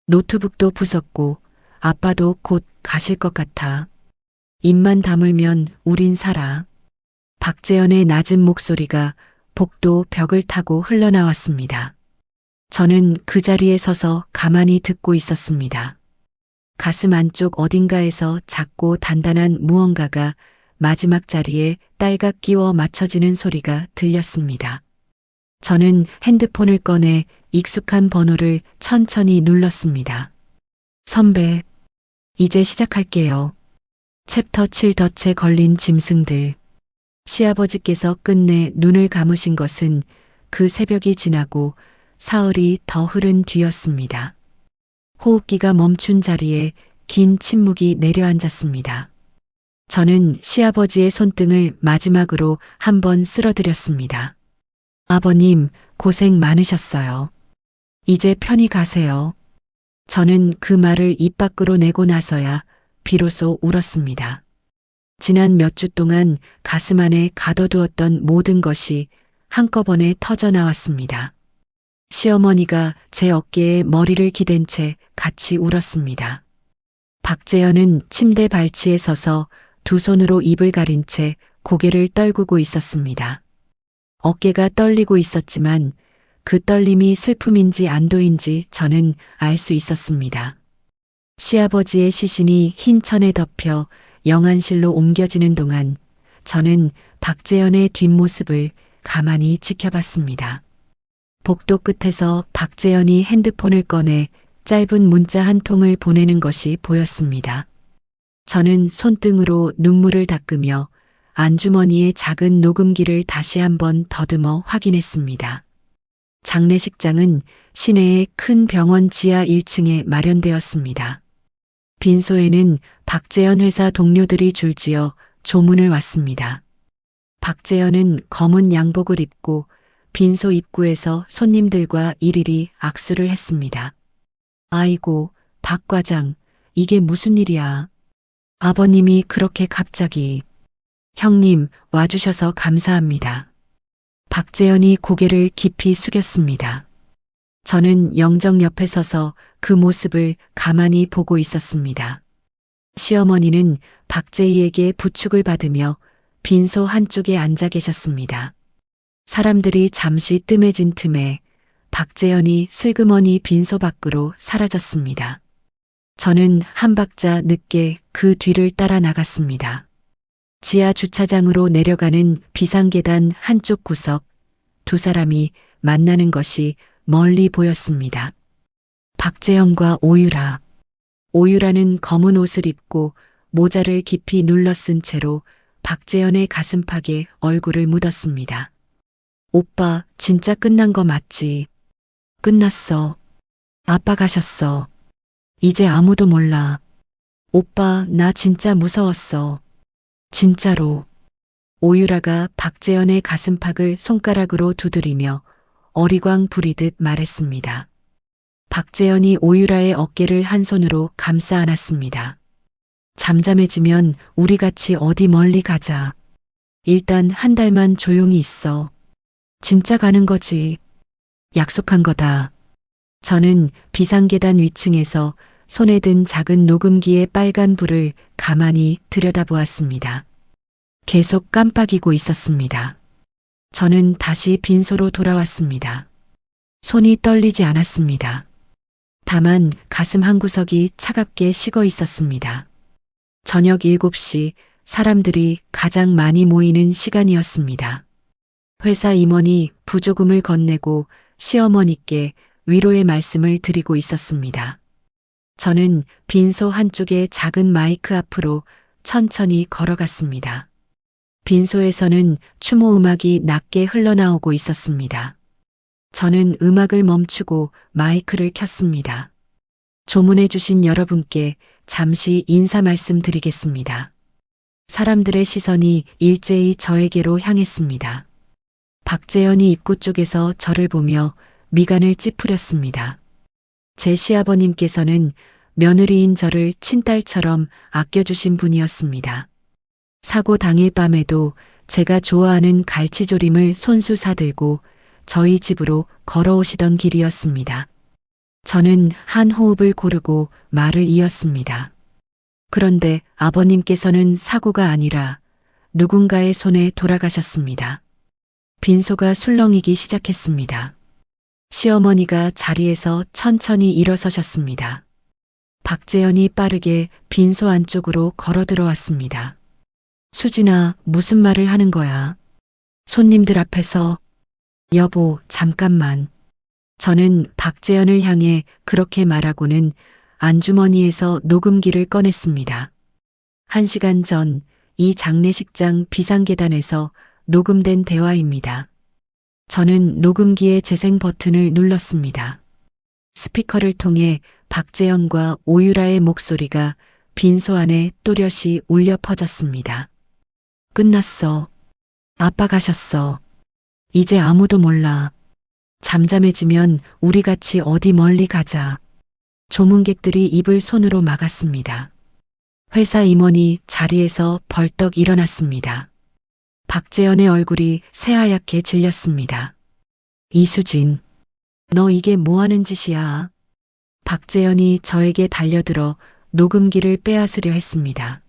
노트북도 부쉈고 아빠도 곧 가실 것 같아. 입만 다물면 우린 살아. 박재현의 낮은 목소리가 복도 벽을 타고 흘러나왔습니다. 저는 그 자리에 서서 가만히 듣고 있었습니다. 가슴 안쪽 어딘가에서 작고 단단한 무언가가 마지막 자리에 딸각 끼워 맞춰지는 소리가 들렸습니다. 저는 핸드폰을 꺼내 익숙한 번호를 천천히 눌렀습니다. 선배, 이제 시작할게요. 챕터 7 덫에 걸린 짐승들. 시아버지께서 끝내 눈을 감으신 것은 그 새벽이 지나고 사흘이 더 흐른 뒤였습니다. 호흡기가 멈춘 자리에 긴 침묵이 내려앉았습니다. 저는 시아버지의 손등을 마지막으로 한번 쓸어드렸습니다. 아버님, 고생 많으셨어요. 이제 편히 가세요. 저는 그 말을 입 밖으로 내고 나서야 비로소 울었습니다. 지난 몇 주 동안 가슴 안에 가둬두었던 모든 것이 한꺼번에 터져 나왔습니다. 시어머니가 제 어깨에 머리를 기댄 채 같이 울었습니다. 박재현은 침대 발치에 서서 2 손으로 입을 가린 채 고개를 떨구고 있었습니다. 어깨가 떨리고 있었지만 그 떨림이 슬픔인지 안도인지 저는 알 수 있었습니다. 시아버지의 시신이 흰 천에 덮여 영안실로 옮겨지는 동안 저는 박재현의 뒷모습을 가만히 지켜봤습니다. 복도 끝에서 박재현이 핸드폰을 꺼내 짧은 문자 한 통을 보내는 것이 보였습니다. 저는 손등으로 눈물을 닦으며 안주머니의 작은 녹음기를 다시 한번 더듬어 확인했습니다. 장례식장은 시내의 큰 병원 지하 1층에 마련되었습니다. 빈소에는 박재현 회사 동료들이 줄지어 조문을 왔습니다. 박재현은 검은 양복을 입고 빈소 입구에서 손님들과 일일이 악수를 했습니다. 아이고, 박 과장, 이게 무슨 일이야. 아버님이 그렇게 갑자기. 형님, 와주셔서 감사합니다. 박재현이 고개를 깊이 숙였습니다. 저는 영정 옆에 서서 그 모습을 가만히 보고 있었습니다. 시어머니는 박재희에게 부축을 받으며 빈소 한쪽에 앉아 계셨습니다. 사람들이 잠시 뜸해진 틈에 박재현이 슬그머니 빈소 밖으로 사라졌습니다. 저는 한 박자 늦게 그 뒤를 따라 나갔습니다. 지하 주차장으로 내려가는 비상계단 한쪽 구석, 2 사람이 만나는 것이 멀리 보였습니다. 박재현과 오유라. 오유라는 검은 옷을 입고 모자를 깊이 눌러 쓴 채로 박재현의 가슴팍에 얼굴을 묻었습니다. 오빠, 진짜 끝난 거 맞지? 끝났어. 아빠 가셨어. 이제 아무도 몰라. 오빠, 나 진짜 무서웠어. 진짜로. 오유라가 박재현의 가슴팍을 손가락으로 두드리며 어리광 부리듯 말했습니다. 박재현이 오유라의 어깨를 한 손으로 감싸 안았습니다. 잠잠해지면 우리 같이 어디 멀리 가자. 일단 한 달만 조용히 있어. 진짜 가는 거지. 약속한 거다. 저는 비상계단 위층에서 손에 든 작은 녹음기의 빨간 불을 가만히 들여다보았습니다. 계속 깜빡이고 있었습니다. 저는 다시 빈소로 돌아왔습니다. 손이 떨리지 않았습니다. 다만 가슴 한구석이 차갑게 식어 있었습니다. 저녁 7시 사람들이 가장 많이 모이는 시간이었습니다. 회사 임원이 부조금을 건네고 시어머니께 위로의 말씀을 드리고 있었습니다. 저는 빈소 한쪽의 작은 마이크 앞으로 천천히 걸어갔습니다. 빈소에서는 추모 음악이 낮게 흘러나오고 있었습니다. 저는 음악을 멈추고 마이크를 켰습니다. 조문해 주신 여러분께 잠시 인사 말씀드리겠습니다. 사람들의 시선이 일제히 저에게로 향했습니다. 박재현이 입구 쪽에서 저를 보며 미간을 찌푸렸습니다. 제 시아버님께서는 며느리인 저를 친딸처럼 아껴주신 분이었습니다. 사고 당일 밤에도 제가 좋아하는 갈치조림을 손수 사들고 저희 집으로 걸어오시던 길이었습니다. 저는 한 호흡을 고르고 말을 이었습니다. 그런데 아버님께서는 사고가 아니라 누군가의 손에 돌아가셨습니다. 빈소가 술렁이기 시작했습니다. 시어머니가 자리에서 천천히 일어서셨습니다. 박재현이 빠르게 빈소 안쪽으로 걸어 들어왔습니다. 수진아, 무슨 말을 하는 거야? 손님들 앞에서. 여보, 잠깐만. 저는 박재현을 향해 그렇게 말하고는 안주머니에서 녹음기를 꺼냈습니다. 1시간 전 이 장례식장 비상계단에서 녹음된 대화입니다. 저는 녹음기의 재생 버튼을 눌렀습니다. 스피커를 통해 박재현과 오유라의 목소리가 빈소 안에 또렷이 울려 퍼졌습니다. 끝났어. 아빠 가셨어. 이제 아무도 몰라. 잠잠해지면 우리 같이 어디 멀리 가자. 조문객들이 입을 손으로 막았습니다. 회사 임원이 자리에서 벌떡 일어났습니다. 박재현의 얼굴이 새하얗게 질렸습니다. 이수진, 너 이게 뭐 하는 짓이야? 박재현이 저에게 달려들어 녹음기를 빼앗으려 했습니다.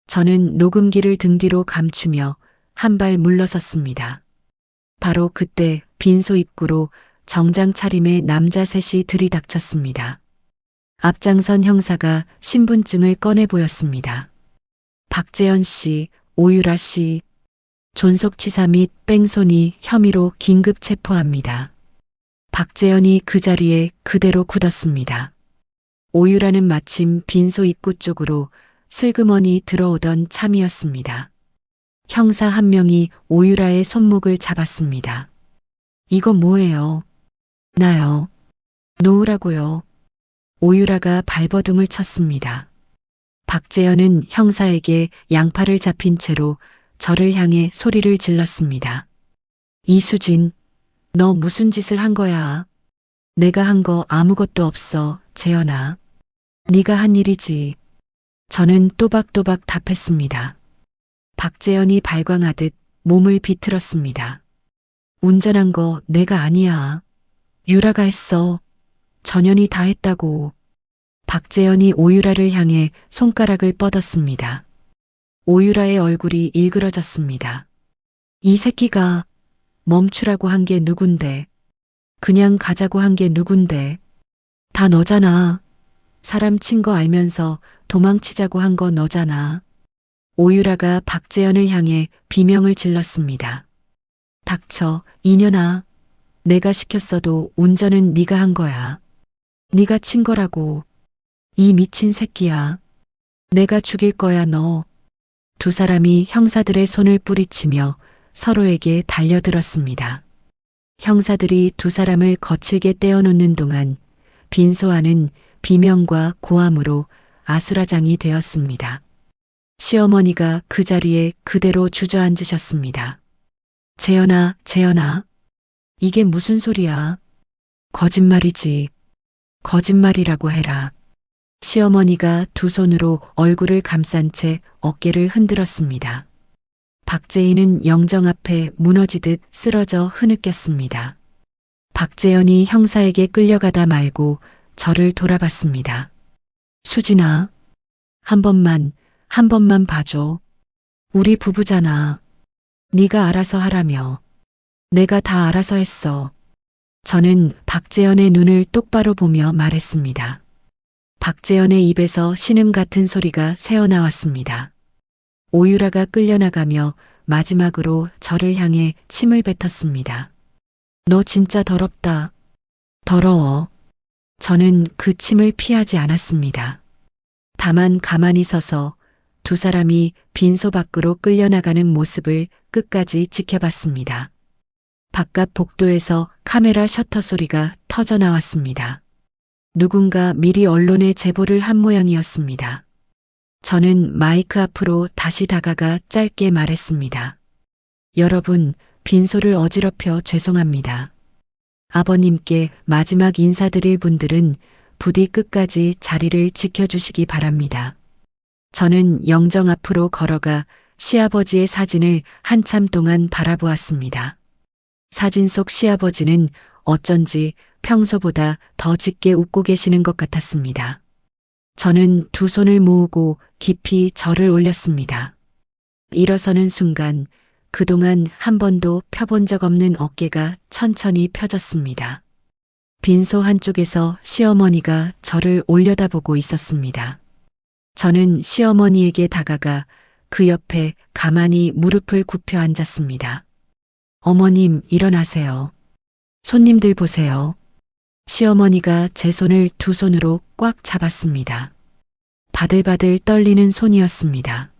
저는 녹음기를 등 뒤로 감추며 한 발 물러섰습니다. 바로 그때 빈소 입구로 정장 차림의 남자 셋이 들이닥쳤습니다. 앞장선 형사가 신분증을 꺼내 보였습니다. 박재현 씨, 오유라 씨, 존속치사 및 뺑소니 혐의로 긴급 체포합니다. 박재현이 그 자리에 그대로 굳었습니다. 오유라는 마침 빈소 입구 쪽으로 슬그머니 들어오던 참이었습니다. 형사 한 명이 오유라의 손목을 잡았습니다. 이거 뭐예요? 나요. 놓으라고요. 오유라가 발버둥을 쳤습니다. 박재현은 형사에게 양팔을 잡힌 채로 저를 향해 소리를 질렀습니다. 이수진, 너 무슨 짓을 한 거야? 내가 한 거 아무것도 없어, 재현아. 네가 한 일이지. 저는 또박또박 답했습니다. 박재현이 발광하듯 몸을 비틀었습니다. 운전한 거 내가 아니야. 유라가 했어. 전현이 다 했다고. 박재현이 오유라를 향해 손가락을 뻗었습니다. 오유라의 얼굴이 일그러졌습니다. 이 새끼가 멈추라고 한 게 누군데? 그냥 가자고 한 게 누군데? 다 너잖아. 사람 친 거 알면서 도망치자고 한 거 너잖아. 오유라가 박재현을 향해 비명을 질렀습니다. 닥쳐, 이년아. 내가 시켰어도 운전은 네가 한 거야. 네가 친 거라고. 이 미친 새끼야. 내가 죽일 거야 너. 두 사람이 형사들의 손을 뿌리치며 서로에게 달려들었습니다. 형사들이 두 사람을 거칠게 떼어놓는 동안 빈소아는 비명과 고함으로 아수라장이 되었습니다. 시어머니가 그 자리에 그대로 주저앉으셨습니다. 재현아, 재현아. 이게 무슨 소리야? 거짓말이지. 거짓말이라고 해라. 시어머니가 두 손으로 얼굴을 감싼 채 어깨를 흔들었습니다. 박재인은 영정 앞에 무너지듯 쓰러져 흐느꼈습니다. 박재현이 형사에게 끌려가다 말고 저를 돌아봤습니다. 수진아, 한 번만 봐줘. 우리 부부잖아. 네가 알아서 하라며. 내가 다 알아서 했어. 저는 박재현의 눈을 똑바로 보며 말했습니다. 박재현의 입에서 신음 같은 소리가 새어나왔습니다. 오유라가 끌려나가며 마지막으로 저를 향해 침을 뱉었습니다. 너 진짜 더럽다. 더러워. 저는 그 침을 피하지 않았습니다. 다만 가만히 서서 두 사람이 빈소 밖으로 끌려나가는 모습을 끝까지 지켜봤습니다. 바깥 복도에서 카메라 셔터 소리가 터져 나왔습니다. 누군가 미리 언론에 제보를 한 모양이었습니다. 저는 마이크 앞으로 다시 다가가 짧게 말했습니다. 여러분, 빈소를 어지럽혀 죄송합니다. 아버님께 마지막 인사드릴 분들은 부디 끝까지 자리를 지켜주시기 바랍니다. 저는 영정 앞으로 걸어가 시아버지의 사진을 한참 동안 바라보았습니다. 사진 속 시아버지는 어쩐지 평소보다 더 짙게 웃고 계시는 것 같았습니다. 저는 두 손을 모으고 깊이 절을 올렸습니다. 일어서는 순간 그동안 한 번도 펴본 적 없는 어깨가 천천히 펴졌습니다. 빈소 한쪽에서 시어머니가 저를 올려다보고 있었습니다. 저는 시어머니에게 다가가 그 옆에 가만히 무릎을 굽혀 앉았습니다. 어머님, 일어나세요. 손님들 보세요. 시어머니가 제 손을 두 손으로 꽉 잡았습니다. 바들바들 떨리는 손이었습니다.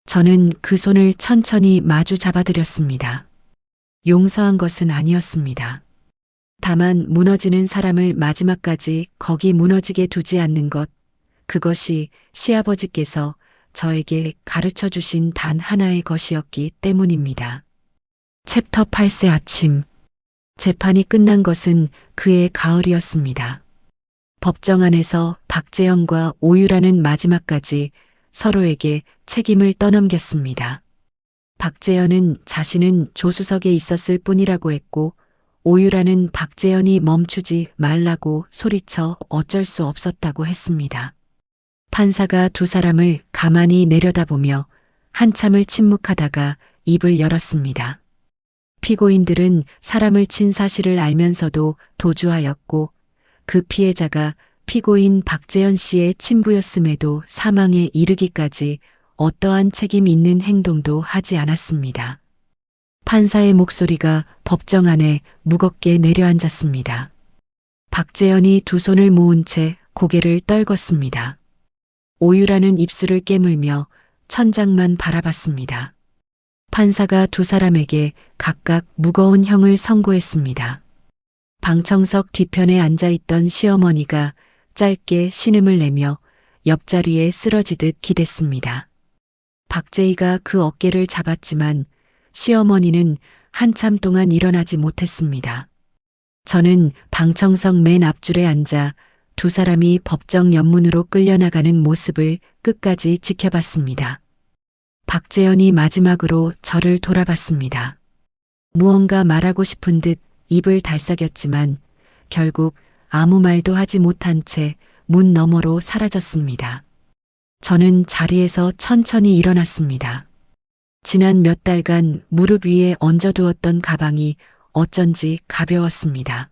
저는 그 손을 천천히 마주 잡아드렸습니다. 용서한 것은 아니었습니다. 다만 무너지는 사람을 마지막까지 거기 무너지게 두지 않는 것, 그것이 시아버지께서 저에게 가르쳐 주신 단 하나의 것이었기 때문입니다. 챕터 8세 아침. 재판이 끝난 것은 그해 가을이었습니다. 법정 안에서 박재현과 오유라는 마지막까지 서로에게 책임을 떠넘겼습니다. 박재현은 자신은 조수석에 있었을 뿐이라고 했고, 오유라는 박재현이 멈추지 말라고 소리쳐 어쩔 수 없었다고 했습니다. 판사가 두 사람을 가만히 내려다보며 한참을 침묵하다가 입을 열었습니다. 피고인들은 사람을 친 사실을 알면서도 도주하였고 그 피해자가 피고인 박재현 씨의 친부였음에도 사망에 이르기까지 어떠한 책임 있는 행동도 하지 않았습니다. 판사의 목소리가 법정 안에 무겁게 내려앉았습니다. 박재현이 두 손을 모은 채 고개를 떨궜습니다. 오유라는 입술을 깨물며 천장만 바라봤습니다. 판사가 두 사람에게 각각 무거운 형을 선고했습니다. 방청석 뒤편에 앉아있던 시어머니가 짧게 신음을 내며 옆자리에 쓰러지듯 기댔습니다. 박재희가 그 어깨를 잡았지만 시어머니는 한참 동안 일어나지 못했습니다. 저는 방청석 맨 앞줄에 앉아 두 사람이 법정 연문으로 끌려나가는 모습을 끝까지 지켜봤습니다. 박재현이 마지막으로 저를 돌아봤습니다. 무언가 말하고 싶은 듯 입을 달싹였지만 결국 아무 말도 하지 못한 채 문 너머로 사라졌습니다. 저는 자리에서 천천히 일어났습니다. 지난 몇 달간 무릎 위에 얹어두었던 가방이 어쩐지 가벼웠습니다.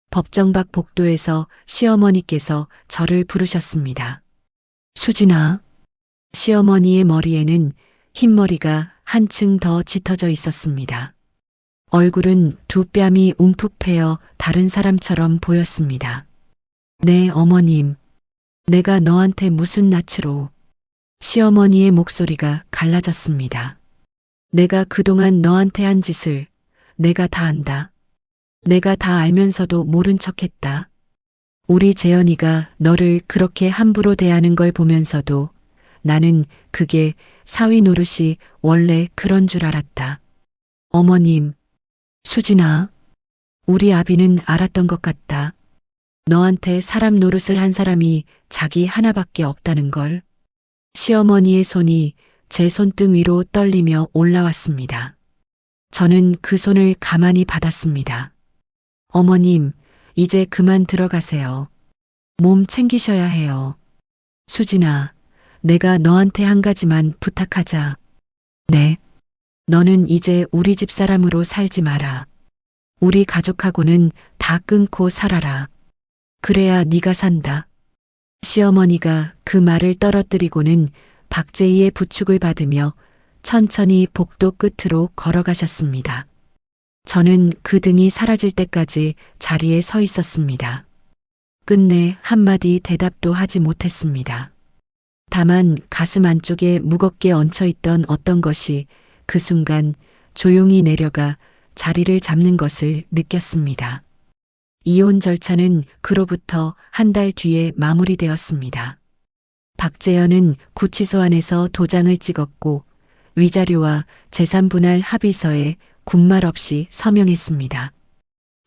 법정 밖 복도에서 시어머니께서 저를 부르셨습니다. 수진아. 시어머니의 머리에는 흰머리가 한층 더 짙어져 있었습니다. 얼굴은 두 뺨이 움푹 패여 다른 사람처럼 보였습니다. 네, 어머님. 내가 너한테 무슨 낯으로. 시어머니의 목소리가 갈라졌습니다. 내가 그동안 너한테 한 짓을 내가 다 안다. 내가 다 알면서도 모른 척했다. 우리 재현이가 너를 그렇게 함부로 대하는 걸 보면서도 나는 그게 사위 노릇이 원래 그런 줄 알았다. 어머님, 수진아, 우리 아비는 알았던 것 같다. 너한테 사람 노릇을 한 사람이 자기 하나밖에 없다는 걸. 시어머니의 손이 제 손등 위로 떨리며 올라왔습니다. 저는 그 손을 가만히 받았습니다. 어머님, 이제 그만 들어가세요. 몸 챙기셔야 해요. 수진아, 내가 너한테 한 가지만 부탁하자. 네. 너는 이제 우리 집 사람으로 살지 마라. 우리 가족하고는 다 끊고 살아라. 그래야 네가 산다. 시어머니가 그 말을 떨어뜨리고는 박재희의 부축을 받으며 천천히 복도 끝으로 걸어가셨습니다. 저는 그 등이 사라질 때까지 자리에 서 있었습니다. 끝내 한마디 대답도 하지 못했습니다. 다만 가슴 안쪽에 무겁게 얹혀있던 어떤 것이 그 순간 조용히 내려가 자리를 잡는 것을 느꼈습니다. 이혼 절차는 그로부터 한 달 뒤에 마무리되었습니다. 박재현은 구치소 안에서 도장을 찍었고 위자료와 재산분할 합의서에 군말 없이 서명했습니다.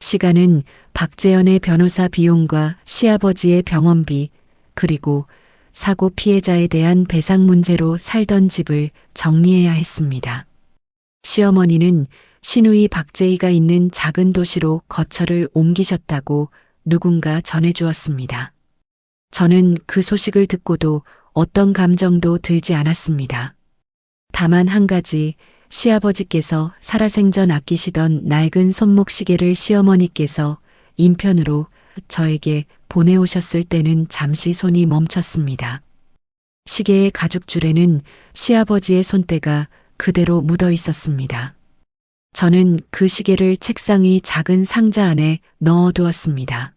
시간은 박재현의 변호사 비용과 시아버지의 병원비 그리고 사고 피해자에 대한 배상 문제로 살던 집을 정리해야 했습니다. 시어머니는 시누이 박재희가 있는 작은 도시로 거처를 옮기셨다고 누군가 전해주었습니다. 저는 그 소식을 듣고도 어떤 감정도 들지 않았습니다. 다만 한 가지, 시아버지께서 살아생전 아끼시던 낡은 손목시계를 시어머니께서 인편으로 저에게 보내오셨을 때는 잠시 손이 멈췄습니다. 시계의 가죽줄에는 시아버지의 손때가 그대로 묻어 있었습니다. 저는 그 시계를 책상 위 작은 상자 안에 넣어두었습니다.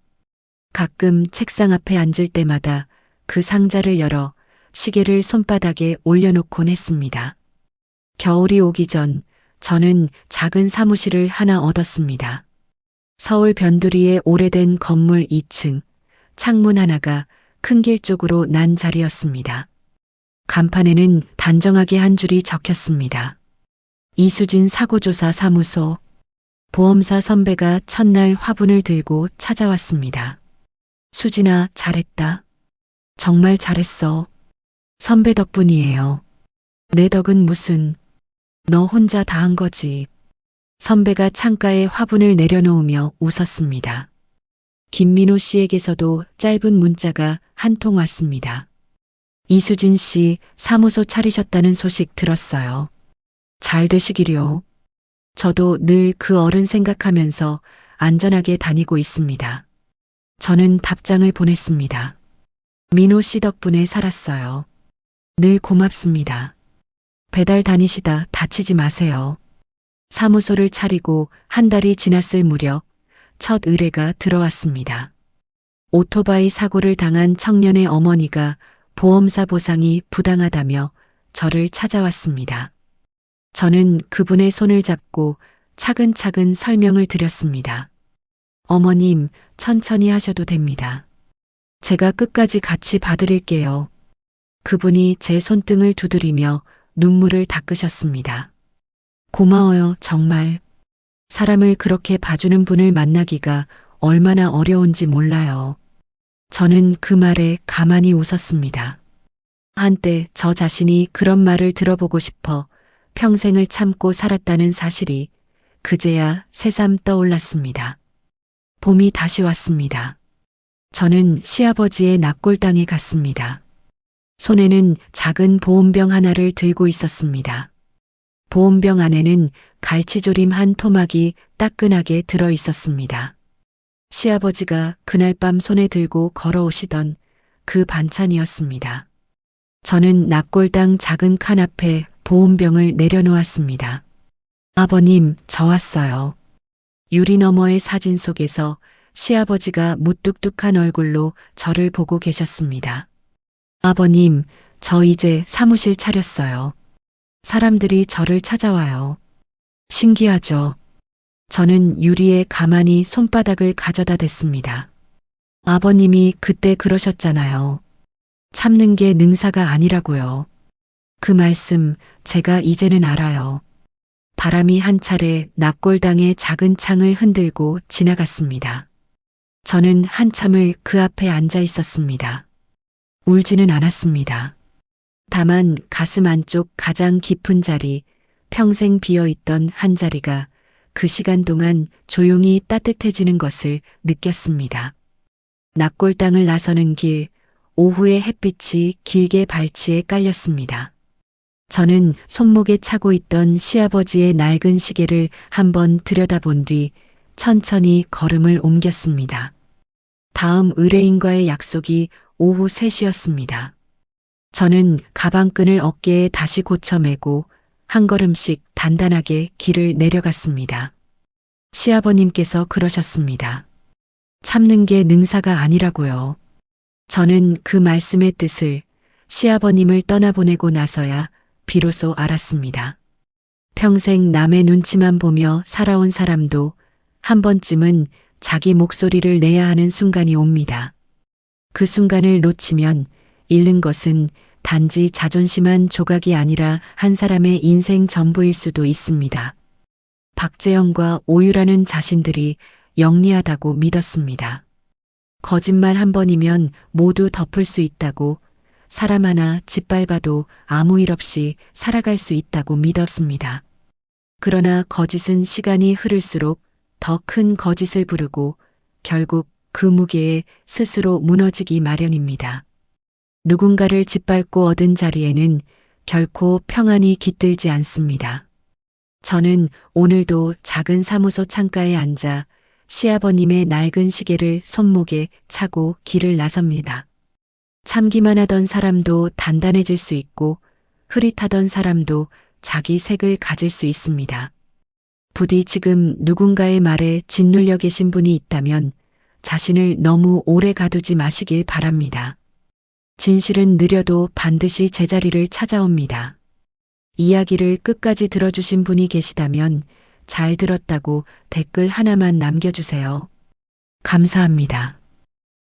가끔 책상 앞에 앉을 때마다 그 상자를 열어 시계를 손바닥에 올려놓곤 했습니다. 겨울이 오기 전 저는 작은 사무실을 하나 얻었습니다. 서울 변두리의 오래된 건물 2층, 창문 하나가 큰 길 쪽으로 난 자리였습니다. 간판에는 단정하게 한 줄이 적혔습니다. 이수진 사고조사 사무소. 보험사 선배가 첫날 화분을 들고 찾아왔습니다. 수진아, 잘했다. 정말 잘했어. 선배 덕분이에요. 내 덕은 무슨. 너 혼자 다 한 거지. 선배가 창가에 화분을 내려놓으며 웃었습니다. 김민호 씨에게서도 짧은 문자가 한 통 왔습니다. 이수진 씨 사무소 차리셨다는 소식 들었어요. 잘 되시기려. 저도 늘 그 어른 생각하면서 안전하게 다니고 있습니다. 저는 답장을 보냈습니다. 민호 씨 덕분에 살았어요. 늘 고맙습니다. 배달 다니시다 다치지 마세요. 사무소를 차리고 한 달이 지났을 무렵 첫 의뢰가 들어왔습니다. 오토바이 사고를 당한 청년의 어머니가 보험사 보상이 부당하다며 저를 찾아왔습니다. 저는 그분의 손을 잡고 차근차근 설명을 드렸습니다. 어머님, 천천히 하셔도 됩니다. 제가 끝까지 같이 봐드릴게요. 그분이 제 손등을 두드리며 눈물을 닦으셨습니다. 고마워요, 정말. 사람을 그렇게 봐주는 분을 만나기가 얼마나 어려운지 몰라요. 저는 그 말에 가만히 웃었습니다. 한때 저 자신이 그런 말을 들어보고 싶어 평생을 참고 살았다는 사실이 그제야 새삼 떠올랐습니다. 봄이 다시 왔습니다. 저는 시아버지의 납골당에 갔습니다. 손에는 작은 보온병 하나를 들고 있었습니다. 보온병 안에는 갈치조림 한 토막이 따끈하게 들어 있었습니다. 시아버지가 그날 밤 손에 들고 걸어오시던 그 반찬이었습니다. 저는 납골당 작은 칸 앞에 보온병을 내려놓았습니다. 아버님, 저 왔어요. 유리 너머의 사진 속에서 시아버지가 무뚝뚝한 얼굴로 저를 보고 계셨습니다. 아버님, 저 이제 사무실 차렸어요. 사람들이 저를 찾아와요. 신기하죠? 저는 유리에 가만히 손바닥을 가져다 댔습니다. 아버님이 그때 그러셨잖아요. 참는 게 능사가 아니라고요. 그 말씀 제가 이제는 알아요. 바람이 한 차례 납골당의 작은 창을 흔들고 지나갔습니다. 저는 한참을 그 앞에 앉아 있었습니다. 울지는 않았습니다. 다만 가슴 안쪽 가장 깊은 자리, 평생 비어있던 한 자리가 그 시간 동안 조용히 따뜻해지는 것을 느꼈습니다. 납골당을 나서는 길, 오후의 햇빛이 길게 발치에 깔렸습니다. 저는 손목에 차고 있던 시아버지의 낡은 시계를 한번 들여다본 뒤 천천히 걸음을 옮겼습니다. 다음 의뢰인과의 약속이 오후 3시였습니다. 저는 가방끈을 어깨에 다시 고쳐 매고 한 걸음씩 단단하게 길을 내려갔습니다. 시아버님께서 그러셨습니다. 참는 게 능사가 아니라고요. 저는 그 말씀의 뜻을 시아버님을 떠나보내고 나서야 비로소 알았습니다. 평생 남의 눈치만 보며 살아온 사람도 한 번쯤은 자기 목소리를 내야 하는 순간이 옵니다. 그 순간을 놓치면 잃는 것은 단지 자존심 한 조각이 아니라 한 사람의 인생 전부일 수도 있습니다. 박재영과 오유라는 자신들이 영리하다고 믿었습니다. 거짓말 한 번이면 모두 덮을 수 있다고, 사람 하나 짓밟아도 아무 일 없이 살아갈 수 있다고 믿었습니다. 그러나 거짓은 시간이 흐를수록 더 큰 거짓을 부르고 결국 그 무게에 스스로 무너지기 마련입니다. 누군가를 짓밟고 얻은 자리에는 결코 평안이 깃들지 않습니다. 저는 오늘도 작은 사무소 창가에 앉아 시아버님의 낡은 시계를 손목에 차고 길을 나섭니다. 참기만 하던 사람도 단단해질 수 있고 흐릿하던 사람도 자기 색을 가질 수 있습니다. 부디 지금 누군가의 말에 짓눌려 계신 분이 있다면 자신을 너무 오래 가두지 마시길 바랍니다. 진실은 느려도 반드시 제자리를 찾아옵니다. 이야기를 끝까지 들어주신 분이 계시다면 잘 들었다고 댓글 하나만 남겨주세요. 감사합니다.